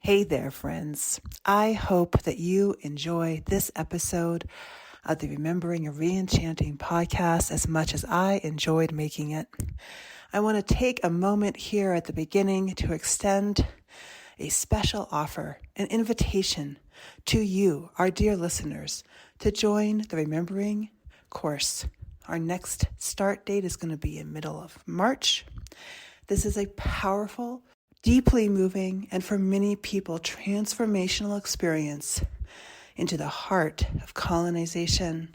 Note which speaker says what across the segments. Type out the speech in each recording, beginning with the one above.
Speaker 1: Hey there, friends. I hope that you enjoy this episode of the Remembering and Reenchanting podcast as much as I enjoyed making it. I want to take a moment here at the beginning to extend a special offer, an invitation to you, our dear listeners, to join the Remembering course. Our next start date is going to be in middle of March. This is a powerful, deeply moving, and for many people, transformational experience into the heart of colonization,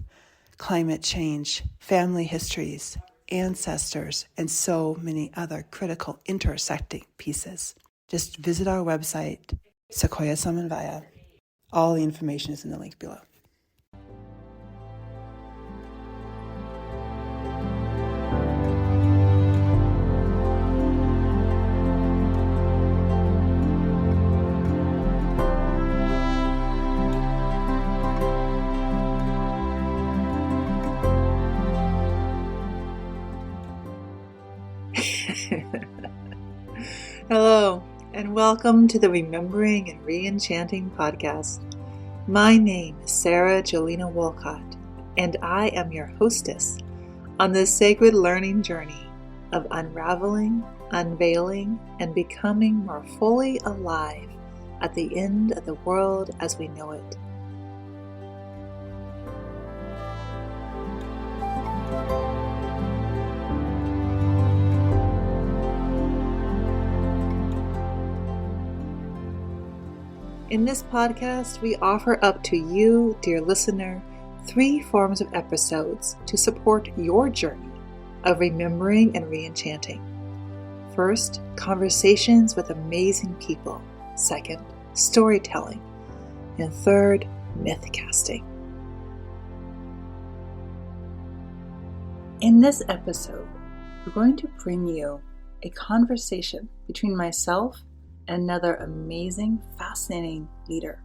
Speaker 1: climate change, family histories, ancestors, and so many other critical intersecting pieces. Just visit our website, Sequoia Samanvaya. All the information is in the link below. Hello, and welcome to the Remembering and Reenchanting podcast. My name is Sara Jolena Wolcott, and I am your hostess on this sacred learning journey of unraveling, unveiling, and becoming more fully alive at the end of the world as we know it. In this podcast, we offer up to you, dear listener, 3 forms of episodes to support your journey of remembering and reenchanting. First, conversations with amazing people. Second, storytelling. And third, myth casting. In this episode, we're going to bring you a conversation between myself and another amazing, fascinating leader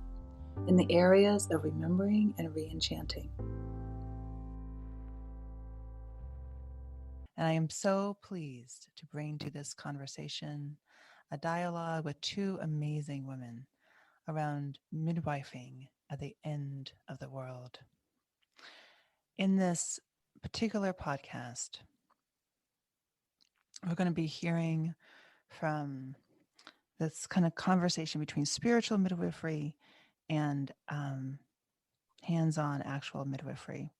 Speaker 1: in the areas of remembering and reenchanting. And I am so pleased to bring to this conversation a dialogue with 2 amazing women around midwifing at the end of the world. In this particular podcast, we're going to be hearing from this kind of conversation between spiritual midwifery and hands-on actual midwifery.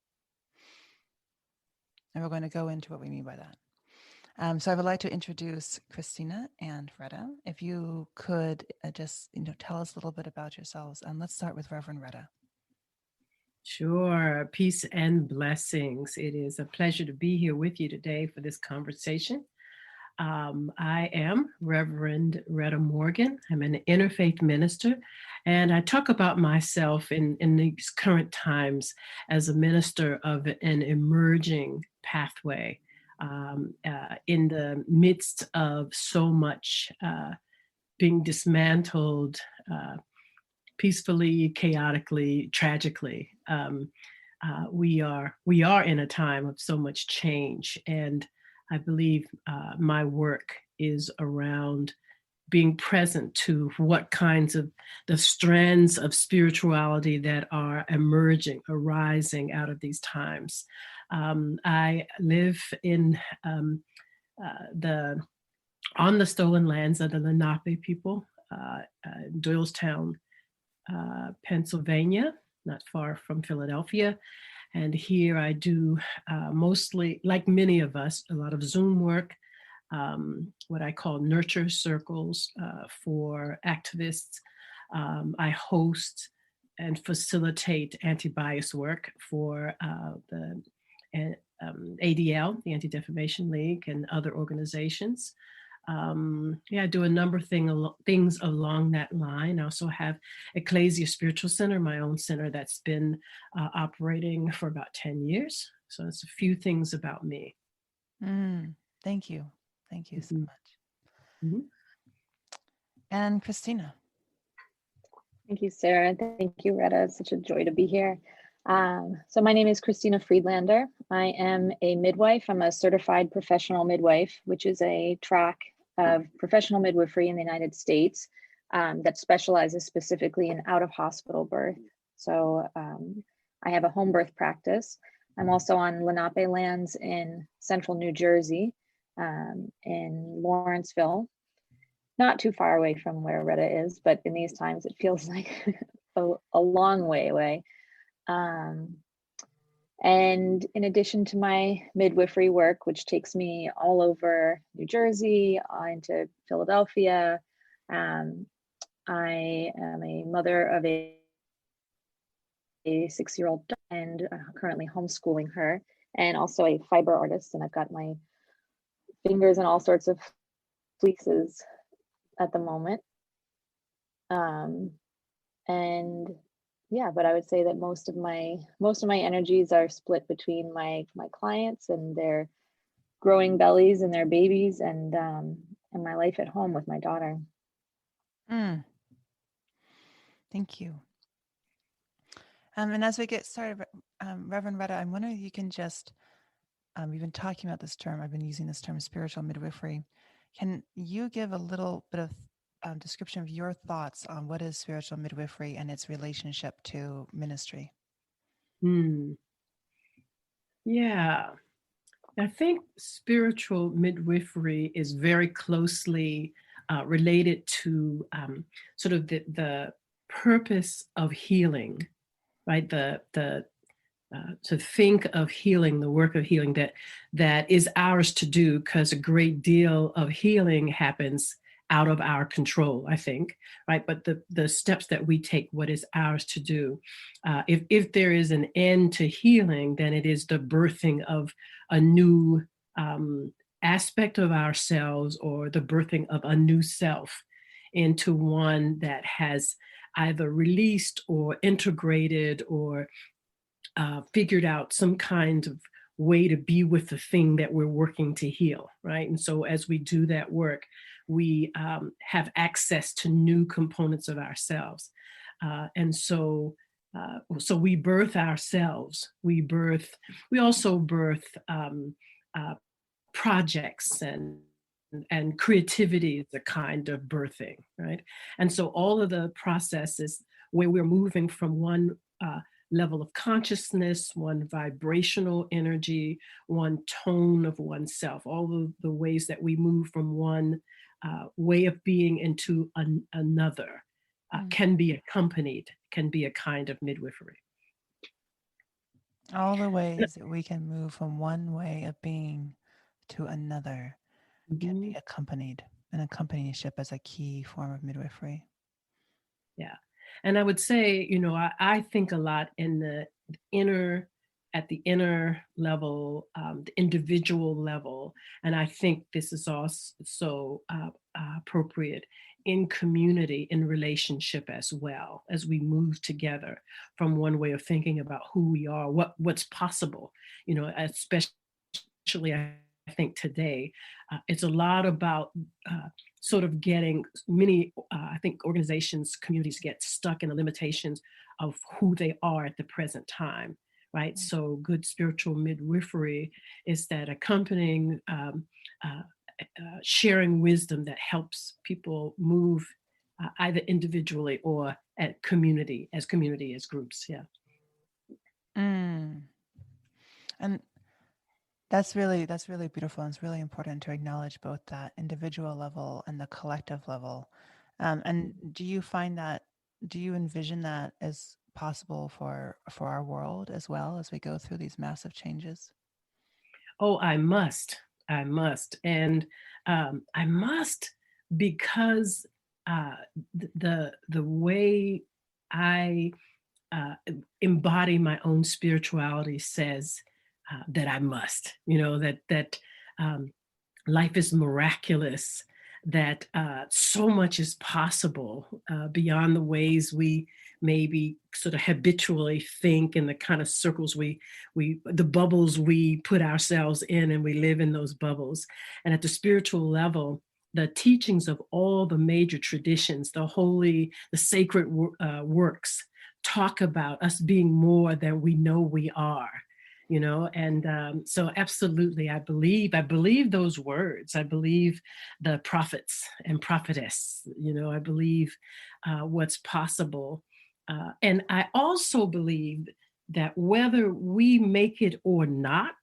Speaker 1: And we're going to go into what we mean by that. So I would like to introduce Krystina and Rhetta. If you could just tell us a little bit about yourselves. Let's start with Reverend Rhetta.
Speaker 2: Sure. Peace and blessings. It is a pleasure to be here with you today for this conversation. I am Reverend Rhetta Morgan. I'm an interfaith minister, and I talk about myself in these current times as a minister of an emerging pathway in the midst of so much being dismantled peacefully, chaotically, tragically. We are in a time of so much change, and I believe my work is around being present to what kinds of the strands of spirituality that are emerging, arising out of these times. I live in on the stolen lands of the Lenape people, Doylestown, Pennsylvania, not far from Philadelphia. And here I do mostly, like many of us, a lot of Zoom work, what I call nurture circles for activists. I host and facilitate anti-bias work for the ADL, the Anti-Defamation League, and other organizations. I do a number of things along that line. I also have Ecclesia Spiritual Center, my own center that's been operating for about 10 years. So it's a few things about me.
Speaker 1: Thank you. Thank you so much.
Speaker 2: Mm-hmm.
Speaker 1: And Krystina.
Speaker 3: Thank you, Sara. Thank you, Rhetta. It's such a joy to be here. So my name is Krystina Friedlander. I am a midwife. I'm a certified professional midwife, which is a track of professional midwifery in the United States. that specializes specifically in out-of-hospital birth. So I have a home birth practice. I'm also on Lenape lands in central New Jersey, in Lawrenceville, not too far away from where Rhetta is, but in these times it feels like a long way away. And in addition to my midwifery work, which takes me all over New Jersey, into Philadelphia, I am a mother of a 6-year-old and currently homeschooling her, and also a fiber artist. And I've got my fingers in all sorts of fleeces at the moment. And yeah, but I would say that most of my energies are split between my clients and their growing bellies and their babies, and my life at home with my daughter.
Speaker 1: Thank you. And as we get started, Reverend Rhetta, I'm wondering if you can just, we've been talking about this term, I've been using this term, spiritual midwifery. Can you give a little bit of description of your thoughts on what is spiritual midwifery and its relationship to ministry?
Speaker 2: Yeah, I think spiritual midwifery is very closely related to sort of the purpose of healing, right? To think of healing, the work of healing that is ours to do, because a great deal of healing happens out of our control, I think, right? But the steps that we take, what is ours to do. If there is an end to healing, then it is the birthing of a new aspect of ourselves, or the birthing of a new self into one that has either released or integrated or figured out some kind of way to be with the thing that we're working to heal, right? And so as we do that work, we have access to new components of ourselves. And so we birth ourselves. We also birth projects, and creativity is a kind of birthing, right? And so all of the processes where we're moving from one level of consciousness, one vibrational energy, one tone of oneself, all of the ways that we move from one way of being into another can be a kind of midwifery.
Speaker 1: All the ways that we can move from one way of being to another can be accompanied, and accompanyship as a key form of midwifery.
Speaker 2: Yeah. And I would say, I think a lot at the inner level, the individual level. And I think this is also appropriate in community, in relationship as well, as we move together from one way of thinking about who we are, what's possible, especially I think today, it's a lot about sort of getting I think organizations, communities get stuck in the limitations of who they are at the present time, right? So good spiritual midwifery is that accompanying, sharing wisdom that helps people move either individually or as community, as groups, yeah.
Speaker 1: And that's really beautiful, and it's really important to acknowledge both that individual level and the collective level. And do you envision that as possible for our world as well, as we go through these massive changes?
Speaker 2: Oh, I must. And I must, because the way I embody my own spirituality says that I must, that life is miraculous, that so much is possible beyond the ways we maybe sort of habitually think, and the kind of circles the bubbles we put ourselves in, and we live in those bubbles. And at the spiritual level, the teachings of all the major traditions, the sacred works, talk about us being more than we know we are. And so absolutely, I believe those words. I believe the prophets and prophetess, I believe what's possible. And I also believe that whether we make it or not,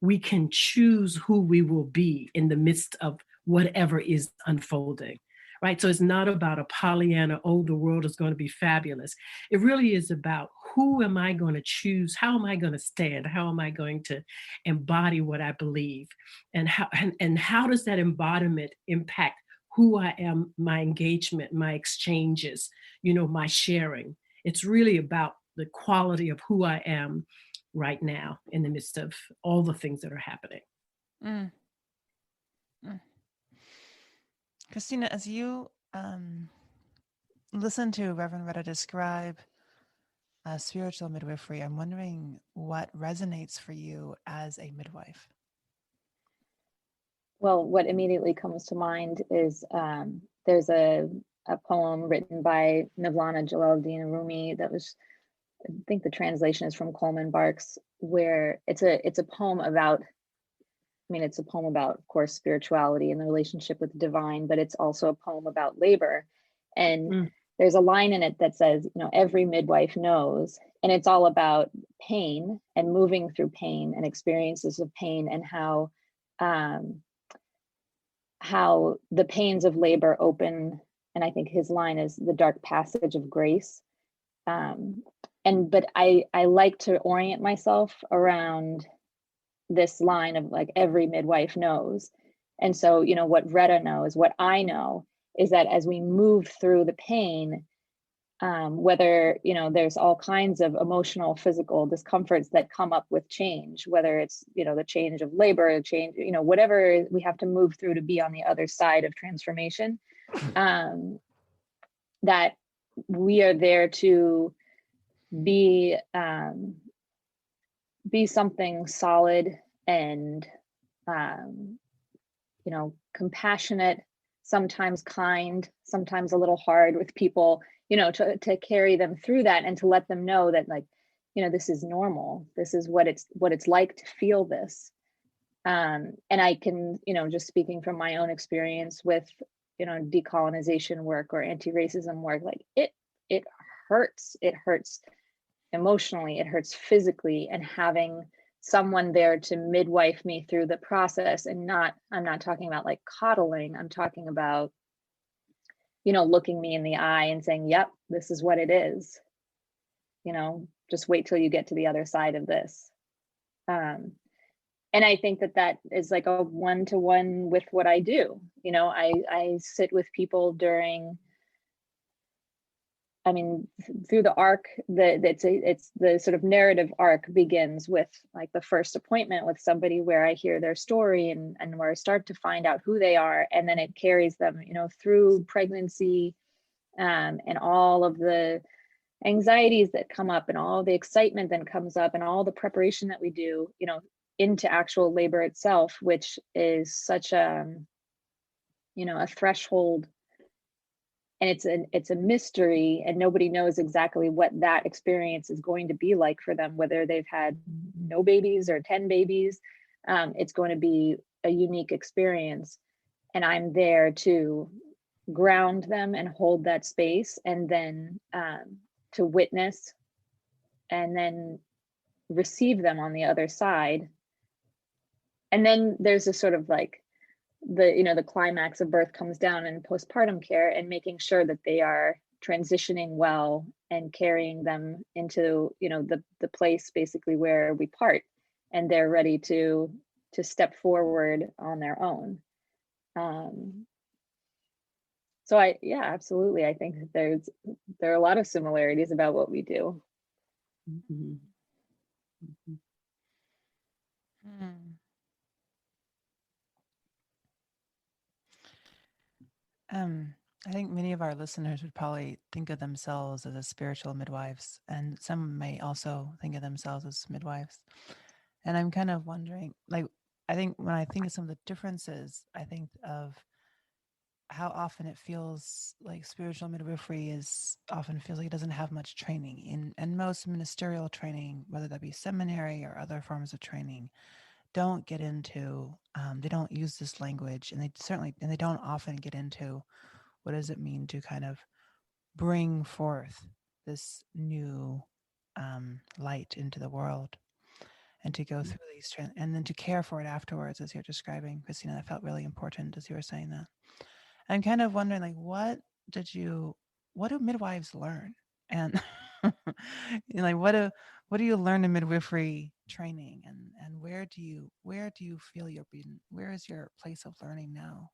Speaker 2: we can choose who we will be in the midst of whatever is unfolding. Right. So it's not about a Pollyanna, oh, the world is going to be fabulous. It really is about who am I going to choose? How am I going to stand? How am I going to embody what I believe? And how does that embodiment impact who I am, my engagement, my exchanges, my sharing? It's really about the quality of who I am right now in the midst of all the things that are happening.
Speaker 1: Mm. Krystina, as you listen to Reverend Rhetta describe spiritual midwifery, I'm wondering what resonates for you as a midwife.
Speaker 3: Well, what immediately comes to mind is there's a poem written by Mevlana Jalaluddin Rumi that was, I think the translation is from Coleman Barks, where it's a poem about, it's a poem about, of course, spirituality and the relationship with the divine, but it's also a poem about labor. And there's a line in it that says, every midwife knows, and it's all about pain and moving through pain and experiences of pain, and how the pains of labor open, and I think his line is the dark passage of grace. But I like to orient myself around this line of like every midwife knows. And so, what Rhetta knows, what I know is that as we move through the pain, whether, there's all kinds of emotional, physical discomforts that come up with change, whether it's, the change of labor, change, whatever we have to move through to be on the other side of transformation, that we are there to be something solid and, compassionate, sometimes kind, sometimes a little hard with people, to carry them through that, and to let them know that, like, this is normal. This is what it's like to feel this. And I can, just speaking from my own experience with, decolonization work or anti-racism work, like it hurts. It hurts emotionally, it hurts physically, and having someone there to midwife me through the process, and I'm not talking about like coddling, I'm talking about, looking me in the eye and saying, yep, this is what it is, just wait till you get to the other side of this. And I think that is like a one-to-one with what I do. I sit with people during, through the arc, it's the sort of narrative arc begins with like the first appointment with somebody, where I hear their story and where I start to find out who they are, and then it carries them, through pregnancy, and all of the anxieties that come up, and all the excitement that comes up, and all the preparation that we do, into actual labor itself, which is such a threshold. And it's a mystery, and nobody knows exactly what that experience is going to be like for them, whether they've had no babies or 10 babies. It's going to be a unique experience, and I'm there to ground them and hold that space, and then to witness and then receive them on the other side. And then there's a sort of like the climax of birth comes down in postpartum care, and making sure that they are transitioning well and carrying them into the place basically where we part, and they're ready to step forward on their own. So absolutely, I think that there are a lot of similarities about what we do.
Speaker 2: Mm-hmm.
Speaker 1: Mm-hmm. I think many of our listeners would probably think of themselves as spiritual midwives, and some may also think of themselves as midwives. And I'm kind of wondering, like, I think when I think of some of the differences, I think of how often it feels like spiritual midwifery often feels like it doesn't have much training and most ministerial training, whether that be seminary or other forms of training, don't get into, they don't use this language, and they don't often get into what does it mean to kind of bring forth this new light into the world, and to go through these and then to care for it afterwards, as you're describing, Krystina. That felt really important as you were saying that. I'm kind of wondering, like, what do midwives learn? And like, what do you learn in midwifery training? And where do you feel you're being, where is your place of learning now?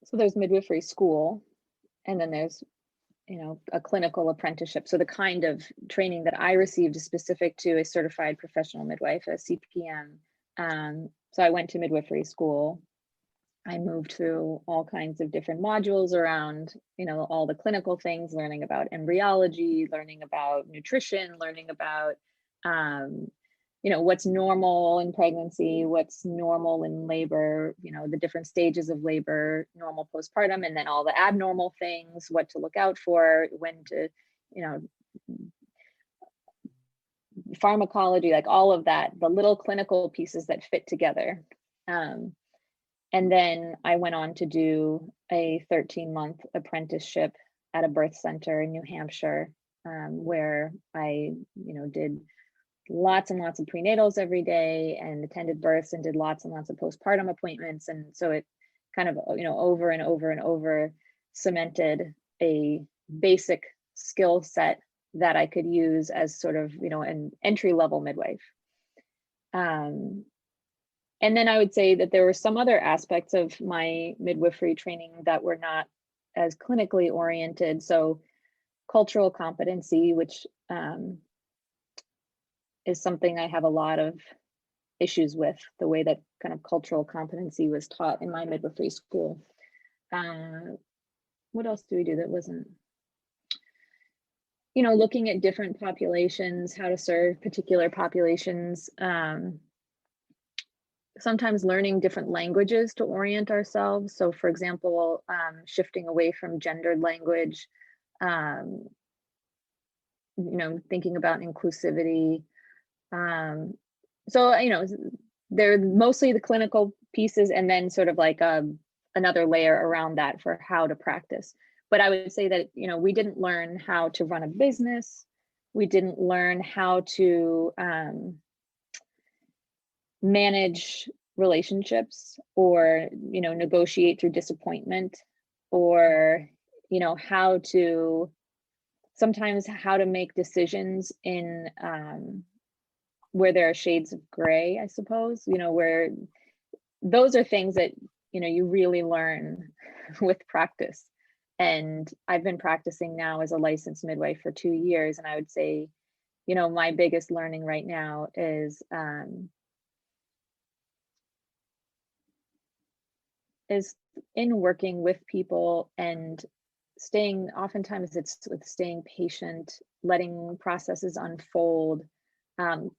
Speaker 3: So there's midwifery school, and then there's, a clinical apprenticeship. So the kind of training that I received is specific to a certified professional midwife, a CPM. So I went to midwifery school. I moved through all kinds of different modules around, all the clinical things, learning about embryology, learning about nutrition, learning about, what's normal in pregnancy, what's normal in labor, the different stages of labor, normal postpartum, and then all the abnormal things, what to look out for, when to, pharmacology, like all of that, the little clinical pieces that fit together. And then I went on to do a 13-month apprenticeship at a birth center in New Hampshire, where I, did lots and lots of prenatals every day and attended births and did lots and lots of postpartum appointments. And so it kind of, over and over and over cemented a basic skill set that I could use as sort of, an entry-level midwife. And then I would say that there were some other aspects of my midwifery training that were not as clinically oriented. So cultural competency, which is something I have a lot of issues with, the way that kind of cultural competency was taught in my midwifery school. What else do we do that wasn't, looking at different populations, how to serve particular populations, sometimes learning different languages to orient ourselves. So for example, shifting away from gendered language, thinking about inclusivity. So, they're mostly the clinical pieces, and then sort of like another layer around that for how to practice. But I would say that, we didn't learn how to run a business. We didn't learn how to manage relationships, or negotiate through disappointment, or how to make decisions in where there are shades of gray, I suppose, where those are things that you really learn with practice. And I've been practicing now as a licensed midwife for 2 years, and I would say my biggest learning right now is in working with people and oftentimes it's with staying patient, letting processes unfold, and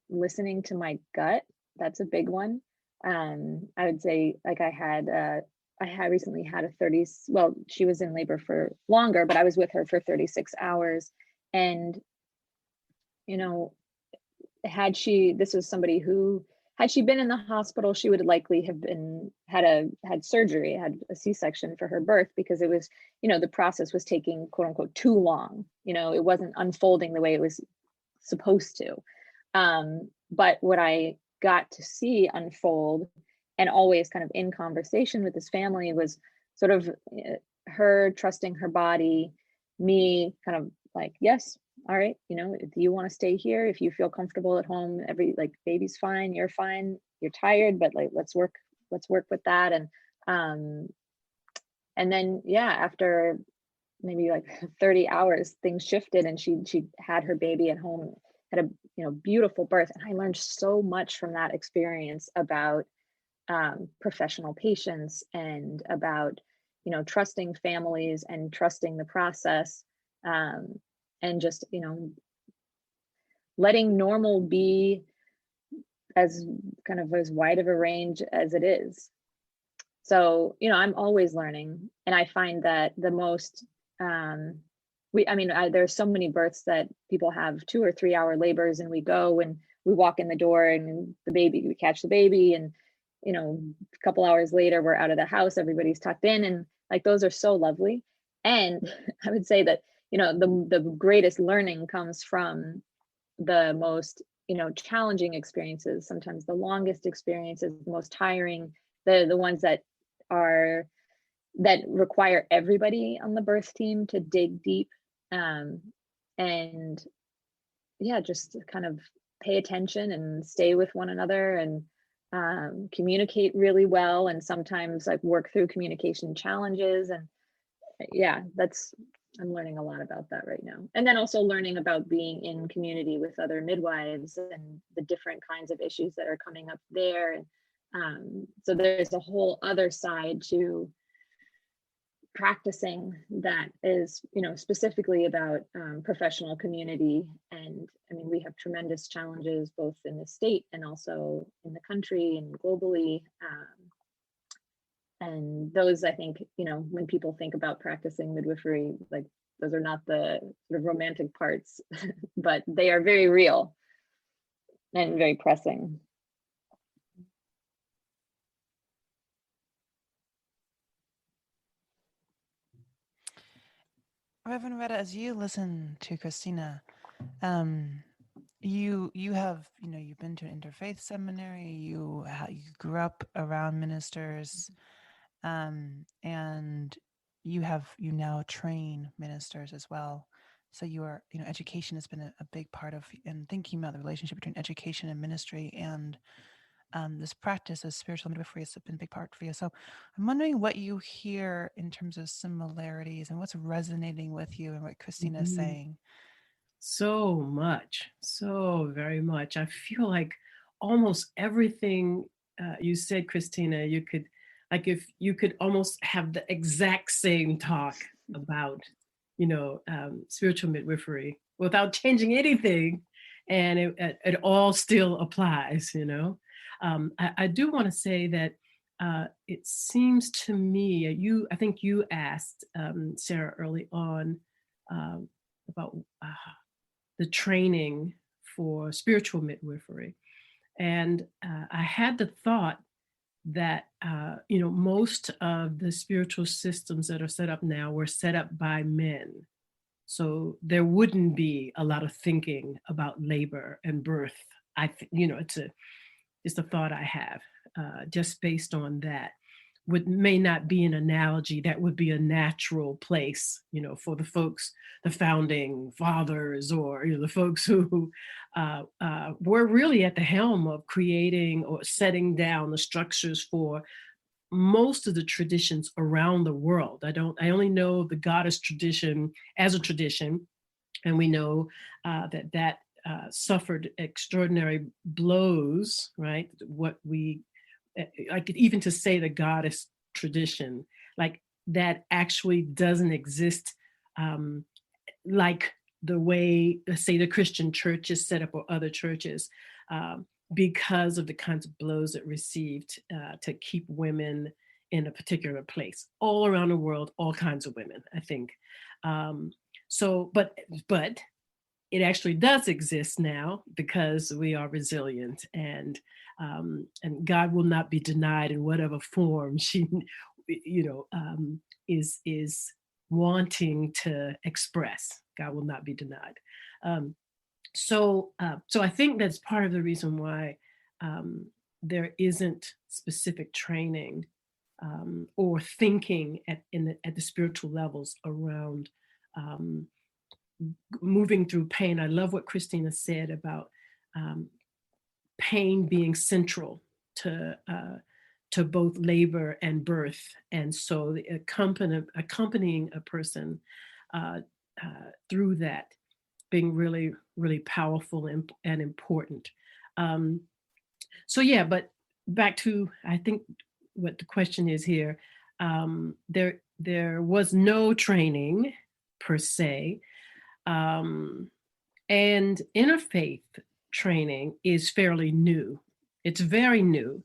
Speaker 3: listening to my gut. That's a big one. I would say, like, I had recently had she was in labor for longer, but I was with her for 36 hours. And, this was somebody who, had she been in the hospital, she would likely have had surgery, had a C-section for her birth, because it was, the process was taking, quote unquote, too long. It wasn't unfolding the way it was supposed to. But what I got to see unfold, and always kind of in conversation with this family, was sort of her trusting her body, me kind of like, yes, all right, if you want to stay here, if you feel comfortable at home, baby's fine, you're tired, but like, let's work with that. And then, yeah, after maybe like 30 hours, things shifted, and she had her baby at home, had a beautiful birth. And I learned so much from that experience about professional patience, and about trusting families and trusting the process, and just letting normal be as kind of as wide of a range as it is. So, I'm always learning, and I find that the most, there's so many births that people have 2 or 3 hour labors, and we go and we walk in the door and we catch the baby, and, a couple hours later, we're out of the house, everybody's tucked in, and like, those are so lovely. And I would say that, the greatest learning comes from the most, challenging experiences, sometimes the longest experiences, the most tiring, the ones that require everybody on the birth team to dig deep, and yeah, just kind of pay attention and stay with one another, and communicate really well, and sometimes like work through communication challenges. And yeah, I'm learning a lot about that right now. And then also learning about being in community with other midwives and the different kinds of issues that are coming up there. And so there's a whole other side to practicing that is, specifically about professional community. And I mean, we have tremendous challenges both in the state and also in the country and globally. And those, I think, when people think about practicing midwifery, like, those are not the sort of romantic parts, but they are very real and very pressing.
Speaker 1: Reverend Rhetta, as you listen to Krystina, you have, you've been to an interfaith seminary, you grew up around ministers, and you now train ministers as well. So education has been a big part of, and thinking about the relationship between education and ministry, and this practice of spiritual midwifery has been a big part for you. So I'm wondering what you hear in terms of similarities and what's resonating with you and what Krystina is saying.
Speaker 2: So much, so very much. I feel like almost everything you said, Krystina, you could, like, if you could almost have the exact same talk about, spiritual midwifery without changing anything, and it all still applies. I do want to say that it seems to me, I think you asked Sara early on about the training for spiritual midwifery. And I had the thought that, most of the spiritual systems that are set up now were set up by men. So there wouldn't be a lot of thinking about labor and birth. It's a thought I have, just based on that. May not be an analogy that would be a natural place, for the folks, the founding fathers, or the folks who were really at the helm of creating or setting down the structures for most of the traditions around the world. I only know the goddess tradition as a tradition, and we know that suffered extraordinary blows, right? Like, even to say the goddess tradition, like, that actually doesn't exist, like the way, let's say, the Christian church is set up, or other churches, because of the kinds of blows it received to keep women in a particular place all around the world, all kinds of women, I think. But it actually does exist now because we are resilient, and God will not be denied in whatever form she, is wanting to express. God will not be denied. So I think that's part of the reason why there isn't specific training or thinking at the spiritual levels around moving through pain. I love what Krystina said about pain being central to both labor and birth, and so the accompanying a person through that being really, really powerful and important. So yeah, but back to, I think, what the question is here. There was no training per se. And interfaith training is fairly new. It's very new.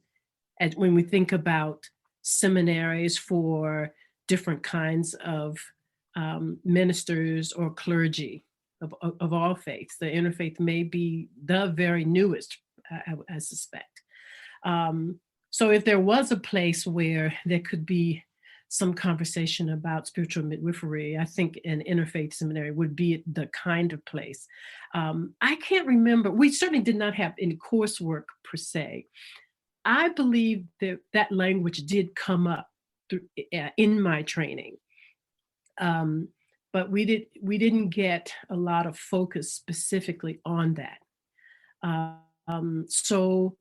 Speaker 2: And when we think about seminaries for different kinds of ministers or clergy of all faiths, the interfaith may be the very newest, I suspect. So if there was a place where there could be some conversation about spiritual midwifery, I think an interfaith seminary would be the kind of place. I can't remember, we certainly did not have any coursework per se. I believe that that language did come up in my training, but we didn't get a lot of focus specifically on that. So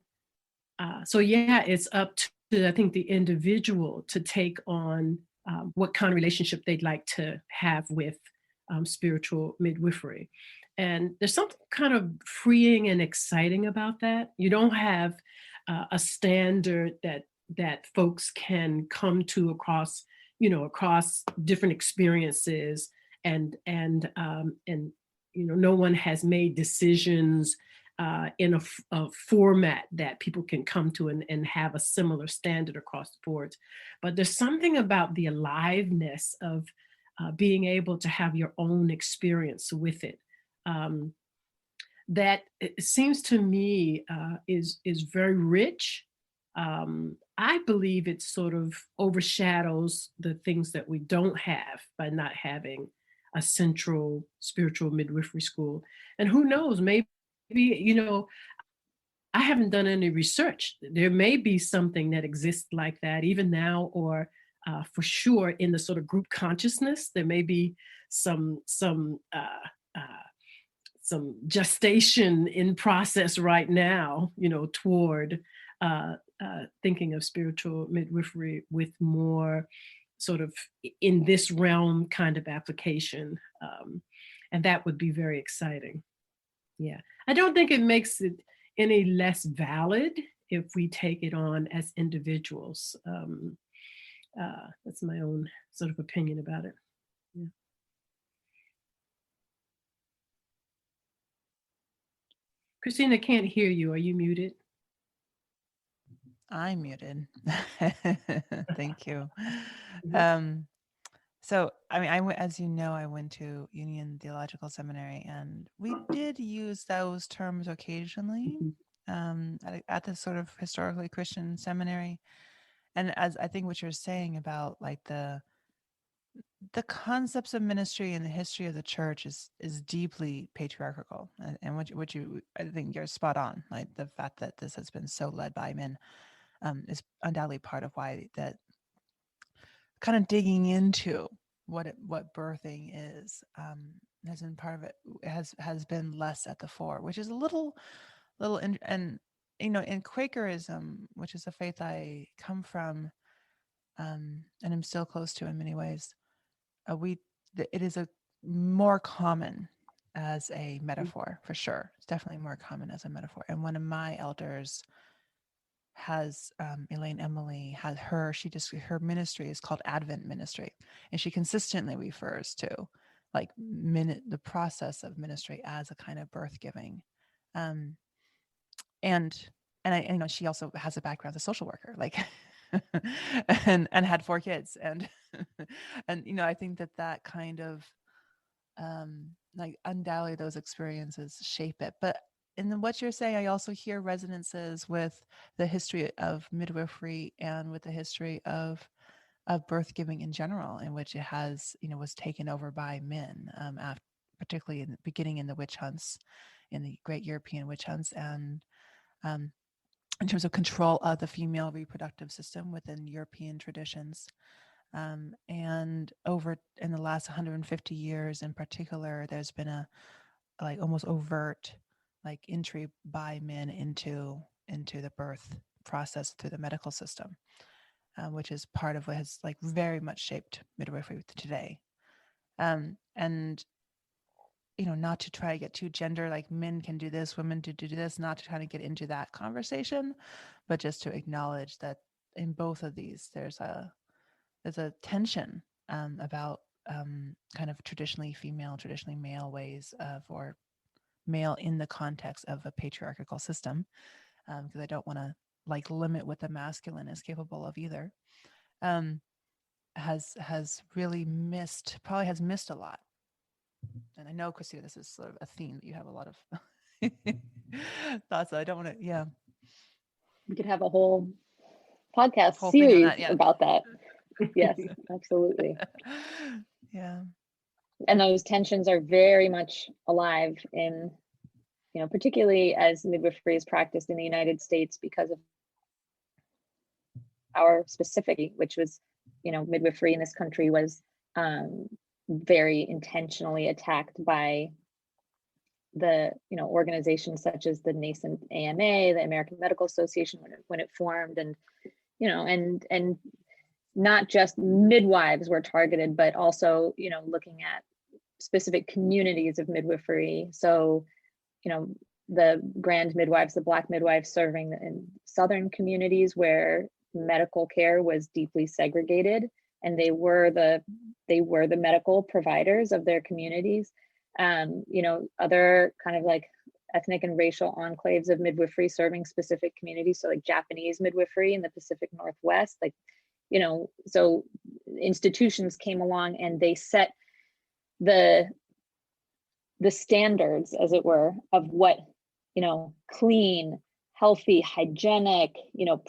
Speaker 2: yeah, it's up to, I think, the individual to take on what kind of relationship they'd like to have with spiritual midwifery. And there's something kind of freeing and exciting about that. You don't have a standard that folks can come to across, across different experiences, and no one has made decisions in a format that people can come to and have a similar standard across the board. But there's something about the aliveness of being able to have your own experience with it that it seems to me is very rich. I believe it sort of overshadows the things that we don't have by not having a central spiritual midwifery school. And who knows, maybe, I haven't done any research. There may be something that exists like that even now, or for sure in the sort of group consciousness, there may be some gestation in process right now, toward thinking of spiritual midwifery with more sort of in this realm kind of application. And that would be very exciting. Yeah. I don't think it makes it any less valid if we take it on as individuals. That's my own sort of opinion about it. Yeah. Krystina, can't hear you. Are you muted?
Speaker 1: I'm muted. Thank you.
Speaker 2: Mhm.
Speaker 1: So, I mean, as you know, I went to Union Theological Seminary, and we did use those terms occasionally at the sort of historically Christian seminary. And as I think what you're saying about like the concepts of ministry and the history of the church is deeply patriarchal, and what you I think you're spot on. Like the fact that this has been so led by men is undoubtedly part of why that kind of digging into what birthing is has been part of it, has been less at the fore, which is a little and in Quakerism, which is a faith I come from and I'm still close to in many ways, it is a more common as a metaphor, for sure. It's definitely more common as a metaphor. And one of my elders has Elaine Emily has her ministry is called Advent ministry, and she consistently refers to like the process of ministry as a kind of birth giving, and she also has a background as a social worker, like and had 4 kids, and and I think that kind of like undoubtedly those experiences shape it. But in what you're saying, I also hear resonances with the history of midwifery and with the history of birth giving in general, in which it has, was taken over by men, particularly in the beginning in the witch hunts, in the great European witch hunts, and in terms of control of the female reproductive system within European traditions. And over in the last 150 years in particular, there's been a like almost overt like entry by men into the birth process through the medical system, which is part of what has like very much shaped midwifery today. And not to try to get too gender, like men can do this, women do this, not to try to get into that conversation, but just to acknowledge that in both of these, there's a tension about kind of traditionally female, traditionally male ways of, or male in the context of a patriarchal system, because I don't want to like limit what the masculine is capable of either, um, has really probably has missed a lot. And I know, Krystina, this is sort of a theme that you have a lot of thoughts. I don't want to, yeah.
Speaker 3: We could have a whole podcast
Speaker 1: Whole thing on
Speaker 3: series
Speaker 1: that, yeah.
Speaker 3: about that. Yes, absolutely.
Speaker 1: Yeah.
Speaker 3: And those tensions are very much alive in, particularly as midwifery is practiced in the United States because of our specific, which was, midwifery in this country was very intentionally attacked by the, organizations such as the nascent AMA, the American Medical Association, when it formed, and, and not just midwives were targeted, but also, looking at specific communities of midwifery. So, the grand midwives, the Black midwives serving in Southern communities where medical care was deeply segregated, and they were the medical providers of their communities. Other kind of like ethnic and racial enclaves of midwifery serving specific communities. So like Japanese midwifery in the Pacific Northwest, like, so institutions came along and they set the standards, as it were, of what, clean, healthy, hygienic,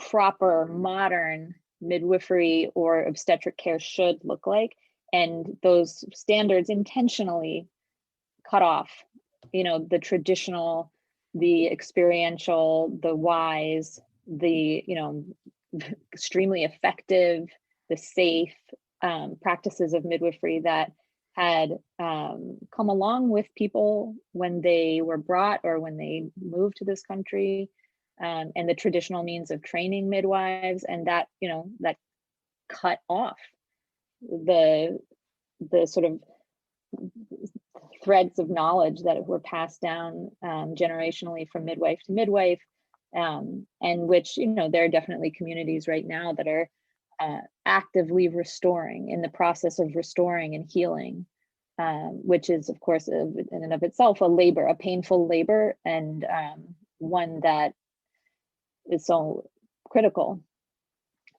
Speaker 3: proper, modern midwifery or obstetric care should look like. And those standards intentionally cut off, the traditional, the experiential, the wise, the, extremely effective, the safe practices of midwifery that had come along with people when they were brought or when they moved to this country, and the traditional means of training midwives, and that, that cut off the sort of threads of knowledge that were passed down generationally from midwife to midwife, and which, there are definitely communities right now that are actively restoring, in the process of restoring and healing, which is, of course, in and of itself a painful labor, and one that is so critical.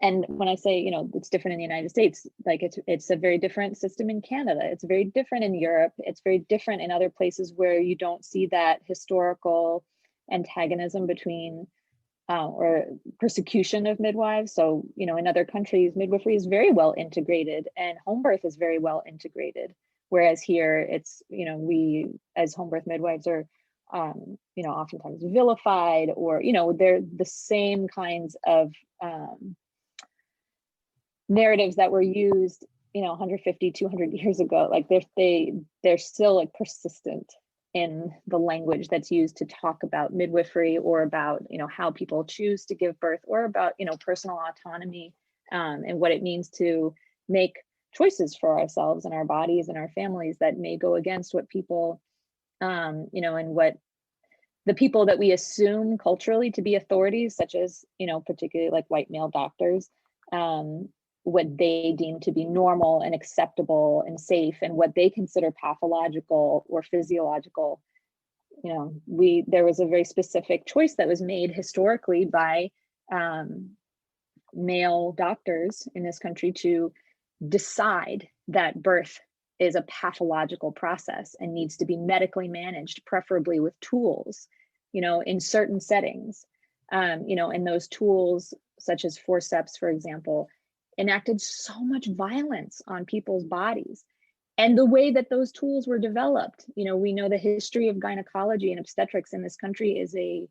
Speaker 3: And when I say, it's different in the United States, like it's a very different system in Canada. It's very different in Europe. It's very different in other places where you don't see that historical antagonism between or persecution of midwives. So, in other countries, midwifery is very well integrated and home birth is very well integrated. Whereas here it's, we as home birth midwives are, oftentimes vilified, or, they're the same kinds of narratives that were used, 150, 200 years ago. Like they're still like persistent in the language that's used to talk about midwifery, or about, how people choose to give birth, or about, personal autonomy, and what it means to make choices for ourselves and our bodies and our families that may go against what people, and what the people that we assume culturally to be authorities, such as, particularly like white male doctors, what they deem to be normal and acceptable and safe, and what they consider pathological or physiological. There was a very specific choice that was made historically by male doctors in this country to decide that birth is a pathological process and needs to be medically managed, preferably with tools, in certain settings. And those tools, such as forceps, for example, enacted so much violence on people's bodies. And the way that those tools were developed, we know the history of gynecology and obstetrics in this country is a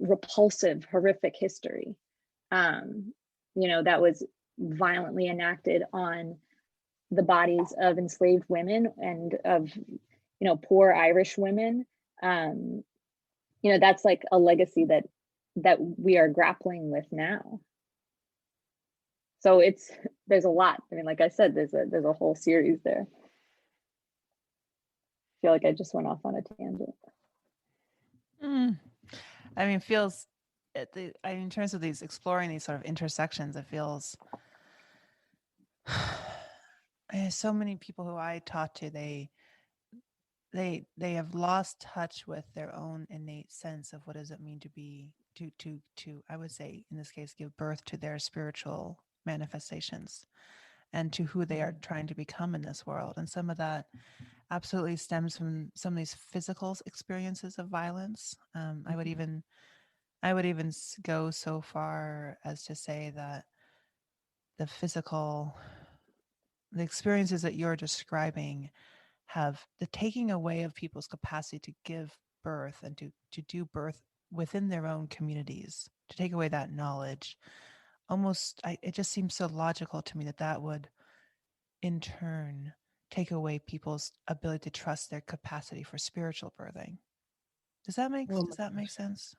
Speaker 3: repulsive, horrific history, that was violently enacted on the bodies of enslaved women and of, poor Irish women. That's like a legacy that we are grappling with now. So there's a lot. I mean, like I said, there's a whole series there. I feel like I just went off on a tangent.
Speaker 1: I mean, feels in terms of these exploring these sort of intersections, it feels so many people who I talk to, they have lost touch with their own innate sense of what does it mean to be to I would say in this case give birth to their spiritual manifestations and to who they are trying to become in this world. And some of that absolutely stems from some of these physical experiences of violence. I would even go so far as to say that the physical, the experiences that you're describing have the taking away of people's capacity to give birth and to do birth within their own communities, to take away that knowledge. It just seems so logical to me that that would in turn take away people's ability to trust their capacity for spiritual birthing. Does that make
Speaker 2: Oh
Speaker 1: does that make sense?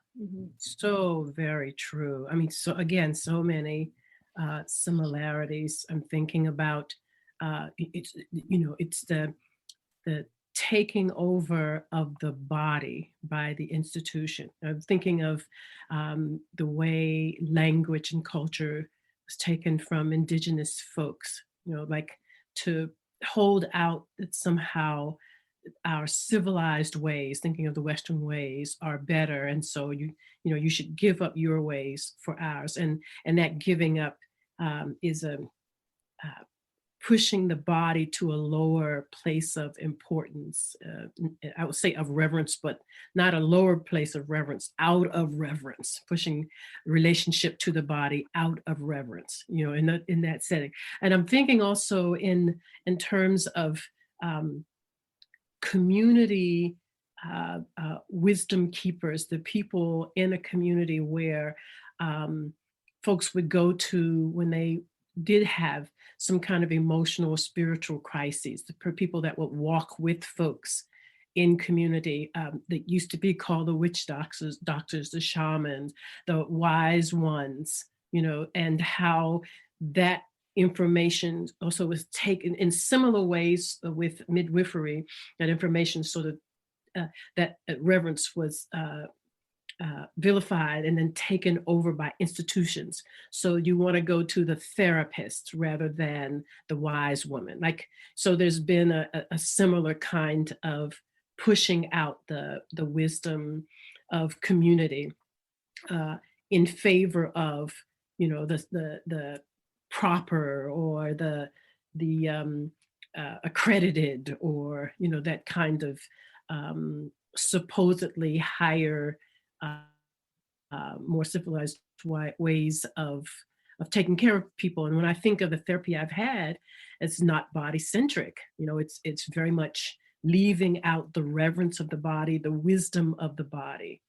Speaker 2: So very true. I mean, so again, so many similarities. I'm thinking about it's it's the taking over of the body by the institution. I'm thinking of the way language and culture was taken from indigenous folks. Like to hold out that somehow our civilized ways, thinking of the Western ways, are better, and so you should give up your ways for ours, and that giving up is a uh, pushing the body to a lower place of importance. I would say of reverence, but not a lower place of reverence, out of reverence, pushing relationship to the body out of reverence, in that setting. And I'm thinking also in terms of community wisdom keepers, the people in a community where folks would go to when they did have some kind of emotional or spiritual crises, the people that would walk with folks in community that used to be called the witch doctors, the shamans, the wise ones, and how that information also was taken in similar ways with midwifery. That information sort of that reverence was vilified and then taken over by institutions. So you want to go to the therapist rather than the wise woman. So there's been a similar kind of pushing out the wisdom of community in favor of the proper or the accredited, or that kind of supposedly higher, more civilized ways of taking care of people. And when I think of the therapy I've had, it's not body centric. It's very much leaving out the reverence of the body, the wisdom of the body.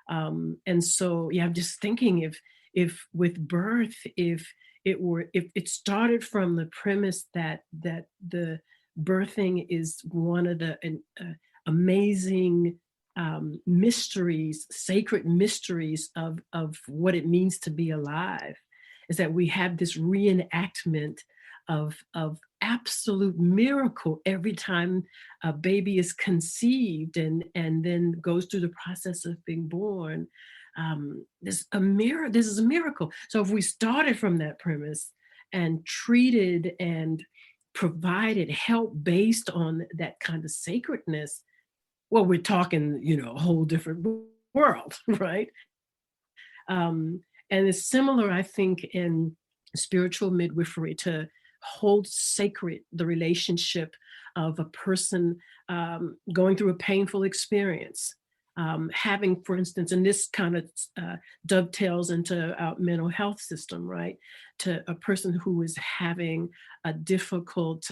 Speaker 2: And so, yeah, I'm just thinking if with birth, if it started from the premise that the birthing is one of the amazing mysteries, sacred mysteries of what it means to be alive, is that we have this reenactment of absolute miracle every time a baby is conceived and then goes through the process of being born. This is a miracle. So if we started from that premise and treated and provided help based on that kind of sacredness, well, we're talking, a whole different world, right? And it's similar, I think, in spiritual midwifery to hold sacred the relationship of a person going through a painful experience. Having, for instance, and this kind of dovetails into our mental health system, right? To a person who is having a difficult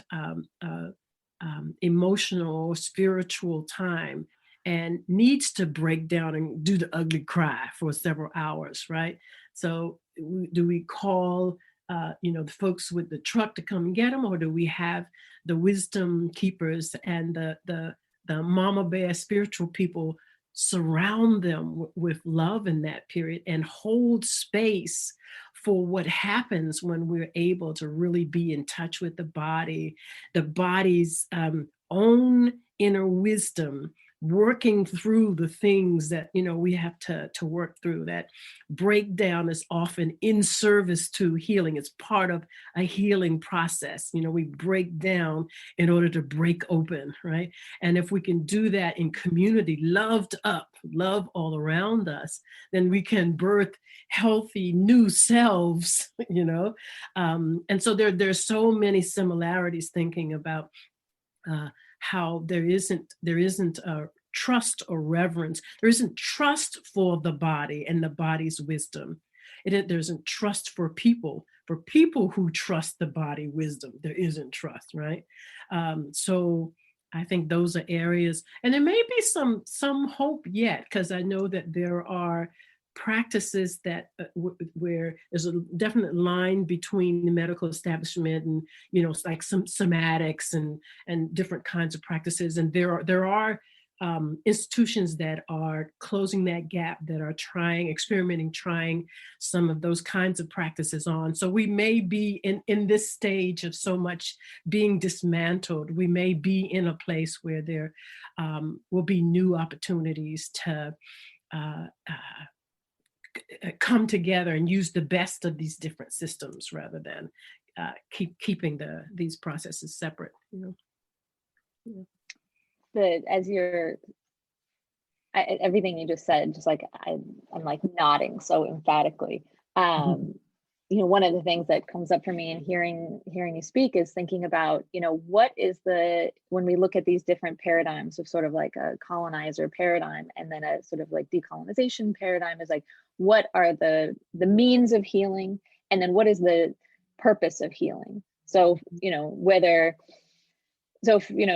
Speaker 2: emotional or spiritual time and needs to break down and do the ugly cry for several hours, right? So do we call the folks with the truck to come and get them, or do we have the wisdom keepers and the mama bear spiritual people surround them with love in that period and hold space for what happens when we're able to really be in touch with the body's own inner wisdom working through the things that, we have to work through. That breakdown is often in service to healing. It's part of a healing process. We break down in order to break open, right? And if we can do that in community, loved up, love all around us, then we can birth healthy new selves, and so there's so many similarities thinking about how there isn't trust or reverence. There isn't trust for the body and the body's wisdom. There isn't trust for people who trust the body wisdom. There isn't trust, right? So I think those are areas, and there may be some hope yet, because I know that there are practices that where there's a definite line between the medical establishment and like some somatics and different kinds of practices, and there are institutions that are closing that gap, that are experimenting, trying some of those kinds of practices on. So we may be in this stage of so much being dismantled. We may be in a place where there will be new opportunities to come together and use the best of these different systems rather than keeping these processes separate.
Speaker 3: But everything you just said, just like I'm like nodding so emphatically. One of the things that comes up for me in hearing you speak is thinking about, what is when we look at these different paradigms of sort of like a colonizer paradigm and then a sort of like decolonization paradigm, is like, what are the means of healing? And then what is the purpose of healing? So,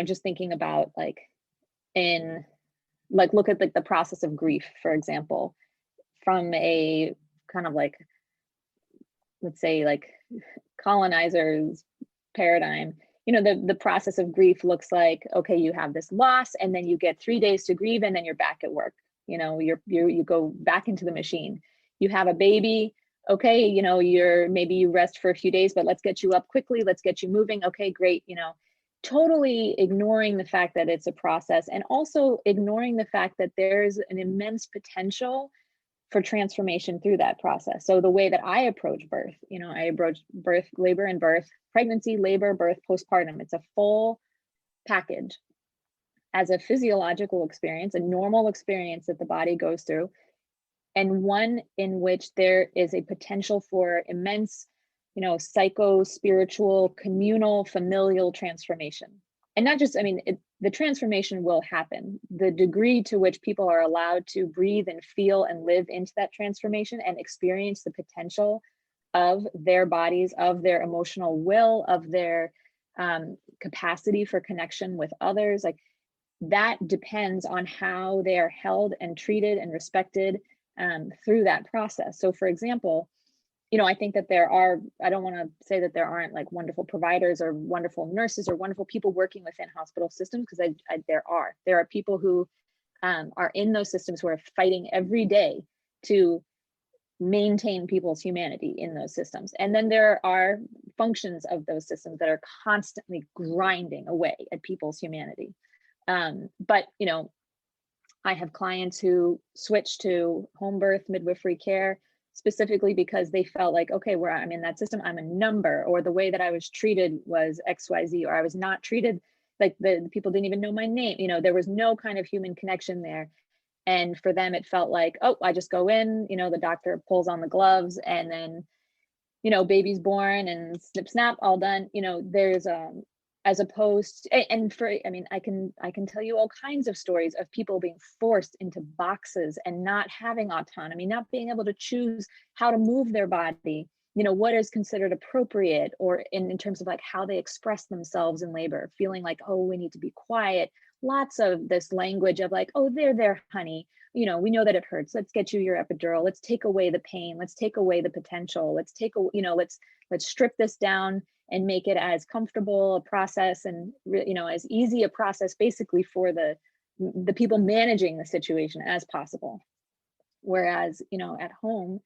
Speaker 3: just thinking about like look at like the process of grief, for example, from a kind of like, let's say like colonizers paradigm, the process of grief looks like, okay, you have this loss and then you get 3 days to grieve and then you're back at work. You go back into the machine. You have a baby. Okay, maybe you rest for a few days, but let's get you up quickly. Let's get you moving. Okay, great. Totally ignoring the fact that it's a process, and also ignoring the fact that there's an immense potential for transformation through that process. So the way that I approach birth, I approach birth, labor and birth, pregnancy, labor, birth, postpartum. It's a full package as a physiological experience, a normal experience that the body goes through, and one in which there is a potential for immense, psycho-spiritual, communal, familial transformation. And not just, the transformation will happen. The degree to which people are allowed to breathe and feel and live into that transformation and experience the potential of their bodies, of their emotional will, of their capacity for connection with others, like that depends on how they are held and treated and respected through that process. So for example, I think that I don't want to say that there aren't like wonderful providers or wonderful nurses or wonderful people working within hospital systems, because there are people who are in those systems who are fighting every day to maintain people's humanity in those systems. And then there are functions of those systems that are constantly grinding away at people's humanity. But I have clients who switch to home birth midwifery care specifically because they felt like, okay, where I'm in that system, I'm a number, or the way that I was treated was XYZ, or I was not treated, like the people didn't even know my name. There was no kind of human connection there. And for them, it felt like, oh, I just go in, the doctor pulls on the gloves and then, baby's born and snip, snap, all done. There's as opposed to, and for, I can tell you all kinds of stories of people being forced into boxes and not having autonomy, not being able to choose how to move their body, what is considered appropriate, or in terms of like how they express themselves in labor, feeling like, oh, we need to be quiet. Lots of this language of like, oh, there, honey, we know that it hurts. Let's get you your epidural. Let's take away the pain. Let's take away the potential. Let's let's strip this down and make it as comfortable a process and as easy a process basically for the people managing the situation as possible. Whereas at home,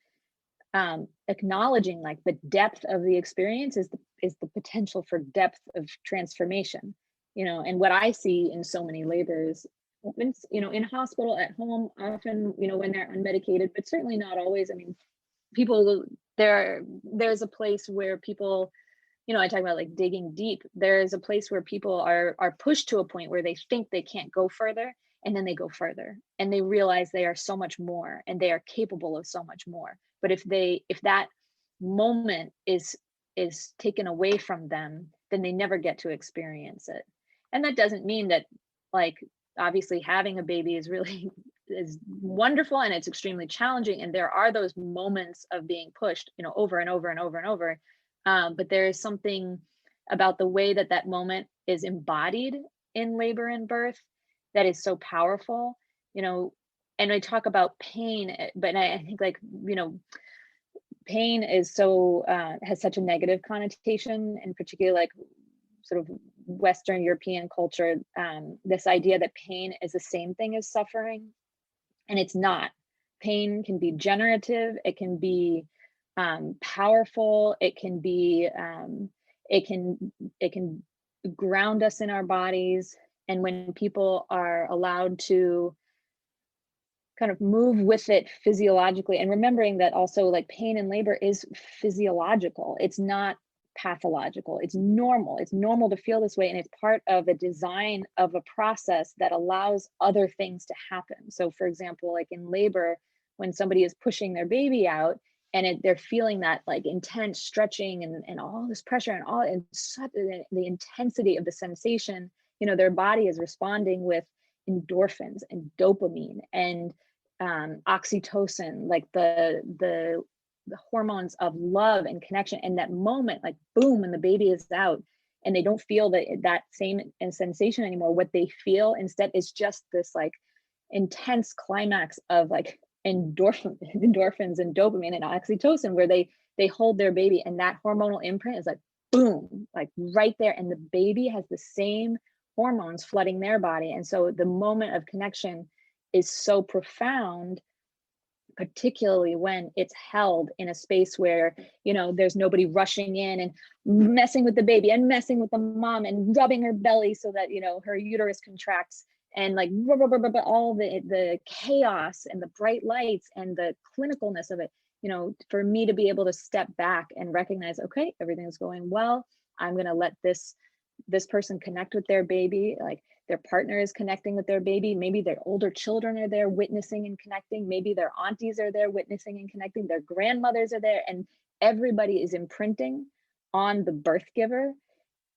Speaker 3: acknowledging like the depth of the experience is the potential for depth of transformation. And what I see in so many labors in hospital, at home, often, when they're unmedicated, but certainly not always. I mean, people, there's a place where people, I talk about like digging deep. There's a place where people are pushed to a point where they think they can't go further, and then they go further, and they realize they are so much more, and they are capable of so much more. But if that moment is taken away from them, then they never get to experience it. And that doesn't mean that, like, obviously having a baby is really is wonderful, and it's extremely challenging, and there are those moments of being pushed, over and over and over and over. But there is something about the way that moment is embodied in labor and birth that is so powerful, and I talk about pain, but I think, like, pain is so has such a negative connotation, in particular, like sort of Western European culture, this idea that pain is the same thing as suffering, and it's not. Pain can be generative, it can be powerful, it can be it can ground us in our bodies. And when people are allowed to kind of move with it physiologically, and remembering that also, like, pain in labor is physiological, it's not pathological, it's normal to feel this way, and it's part of a design of a process that allows other things to happen. So for example, like in labor, when somebody is pushing their baby out, and they're feeling that like intense stretching and all this pressure and such the intensity of the sensation, their body is responding with endorphins and dopamine and oxytocin, like the hormones of love and connection. And that moment, like, boom, and the baby is out, and they don't feel that same sensation anymore. What they feel instead is just this like intense climax of like endorphins and dopamine and oxytocin, where they hold their baby, and that hormonal imprint is like boom, like right there, and the baby has the same hormones flooding their body. And so the moment of connection is so profound, particularly when it's held in a space where, there's nobody rushing in and messing with the baby and messing with the mom and rubbing her belly so that, her uterus contracts, and like all the chaos and the bright lights and the clinicalness of it. For me to be able to step back and recognize, okay, everything's going well, I'm going to let this person connect with their baby, like their partner is connecting with their baby, maybe their older children are there witnessing and connecting, maybe their aunties are there witnessing and connecting, their grandmothers are there, and everybody is imprinting on the birth giver.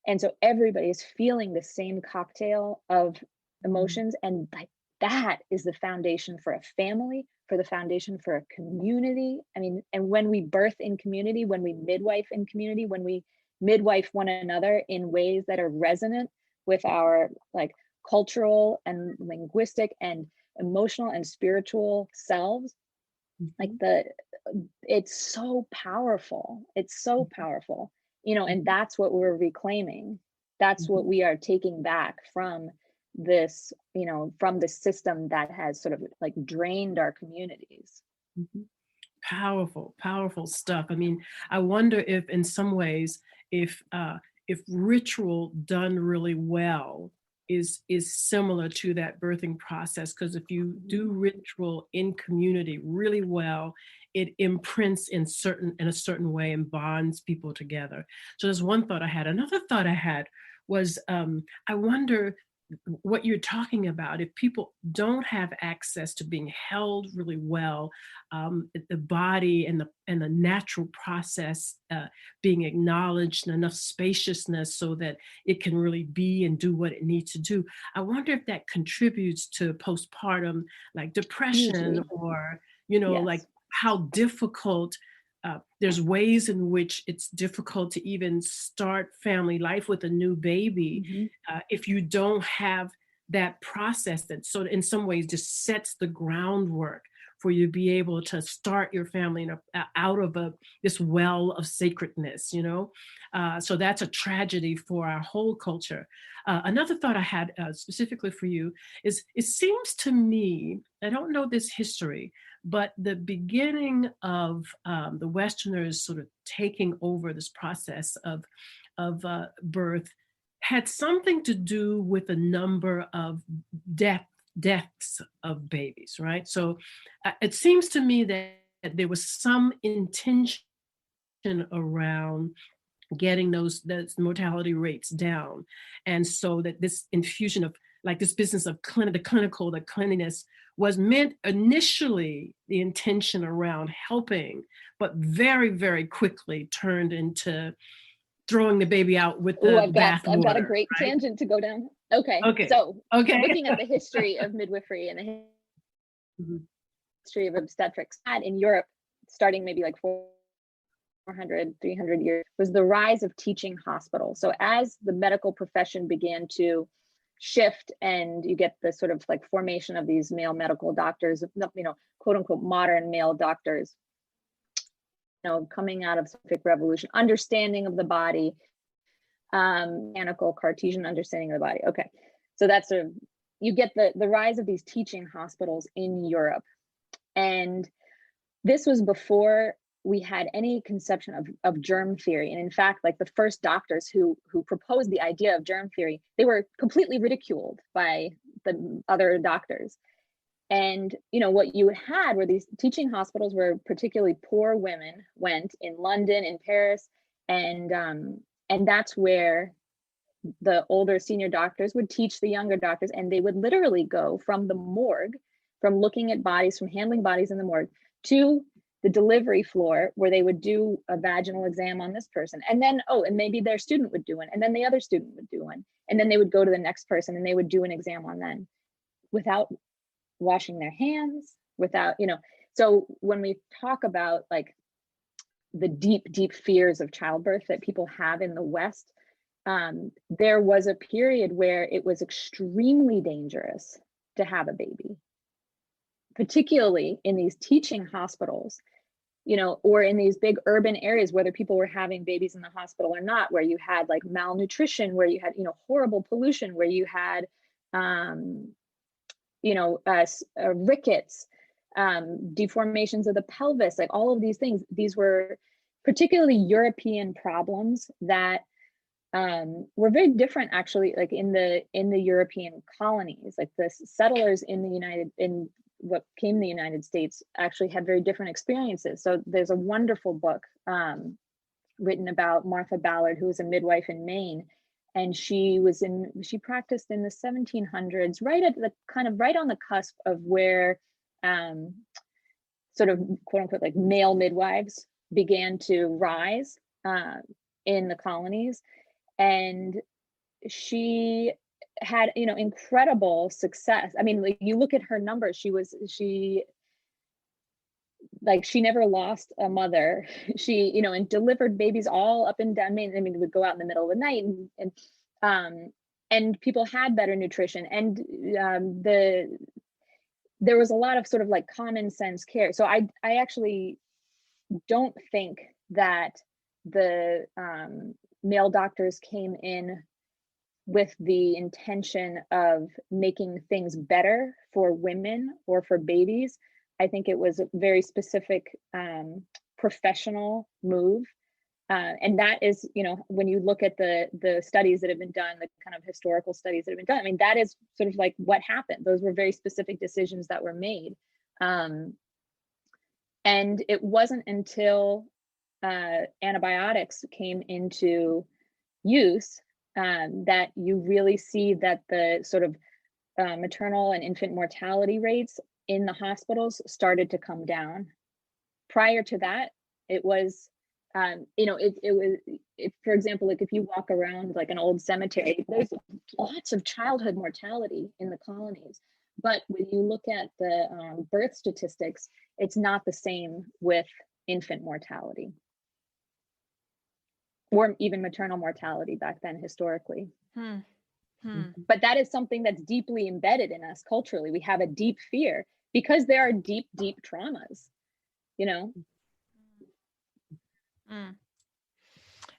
Speaker 3: And so everybody is feeling the same cocktail of emotions, and like that is the foundation for a family, for the foundation for a community. I mean, and when we birth in community, when we midwife in community, when we midwife one another in ways that are resonant with our like cultural and linguistic and emotional and spiritual selves, like it's so powerful. It's so powerful, and that's what we're reclaiming. That's what we are taking back from this, from the system that has sort of like drained our communities.
Speaker 2: Powerful stuff. I mean, I wonder if in some ways, if ritual done really well is similar to that birthing process, because if you do ritual in community really well, it imprints in a certain way and bonds people together. So there's one thought I had. Another thought I had was, I wonder what you're talking about, if people don't have access to being held really well, the body and the natural process being acknowledged, and enough spaciousness so that it can really be and do what it needs to do. I wonder if that contributes to postpartum, like depression, or yes, like how difficult. There's ways in which it's difficult to even start family life with a new baby if you don't have that process that, so in some ways, just sets the groundwork for you to be able to start your family out of this well of sacredness, so that's a tragedy for our whole culture. Another thought I had specifically for you is, it seems to me, I don't know this history, but the beginning of the Westerners sort of taking over this process of birth had something to do with a number of deaths of babies, right? So it seems to me that there was some intention around getting those mortality rates down. And so that this infusion of like this business of the cleanliness was meant initially the intention around helping, but very, very quickly turned into throwing the baby out with
Speaker 3: Oh,
Speaker 2: the
Speaker 3: I've got a
Speaker 2: bathwater.
Speaker 3: great
Speaker 2: Right?
Speaker 3: tangent to go down. Okay.
Speaker 2: Okay.
Speaker 3: So
Speaker 2: Okay.
Speaker 3: looking at the history of midwifery and the history of obstetrics in Europe, starting maybe like 400, 300 years, was the rise of teaching hospitals. So as the medical profession began to shift and you get the sort of like formation of these male medical doctors, you know, quote unquote, modern male doctors, you know, coming out of scientific revolution, understanding of the body, mechanical Cartesian understanding of the body. Okay. So that's sort of, you get the rise of these teaching hospitals in Europe. And this was before we had any conception of germ theory. And in fact, like the first doctors who proposed the idea of germ theory, they were completely ridiculed by the other doctors. And, you know, what you had were these teaching hospitals where particularly poor women went in London, in Paris, and that's where the older senior doctors would teach the younger doctors, and they would literally go from the morgue, from looking at bodies, from handling bodies in the morgue, to the delivery floor where they would do a vaginal exam on this person. And then, and maybe their student would do one, and then the other student would do one. And then they would go to the next person and they would do an exam on them without washing their hands, without, you know. So when we talk about like the deep, deep fears of childbirth that people have in the West, there was a period where it was extremely dangerous to have a baby, particularly in these teaching hospitals, you know, or in these big urban areas, whether people were having babies in the hospital or not, where you had like malnutrition, where you had, you know, horrible pollution, where you had, you know, rickets, deformations of the pelvis, like all of these things. These were particularly European problems that were very different, actually, like in the European colonies. Like the settlers in what became the United States actually had very different experiences. So there's a wonderful book written about Martha Ballard, who was a midwife in Maine, and she practiced in the 1700s, right at the kind of right on the cusp of where sort of quote unquote like male midwives began to rise in the colonies. And she had, you know, incredible success. I mean, like you look at her numbers, she never lost a mother. She, you know, and delivered babies all up and down Maine. I mean, would go out in the middle of the night, and people had better nutrition, and there was a lot of sort of like common sense care. So I actually don't think that the male doctors came in with the intention of making things better for women or for babies. I think it was a very specific professional move. And that is, you know, when you look at the studies that have been done, the kind of historical studies that have been done, I mean, that is sort of like what happened. Those were very specific decisions that were made. And it wasn't until antibiotics came into use that you really see that the sort of maternal and infant mortality rates in the hospitals started to come down. Prior to that, it was, you know, it was, for example, like if you walk around like an old cemetery, there's lots of childhood mortality in the colonies. But when you look at the birth statistics, it's not the same with infant mortality or even maternal mortality back then historically. But that is something that's deeply embedded in us culturally. We have a deep fear because there are deep, deep traumas, you know?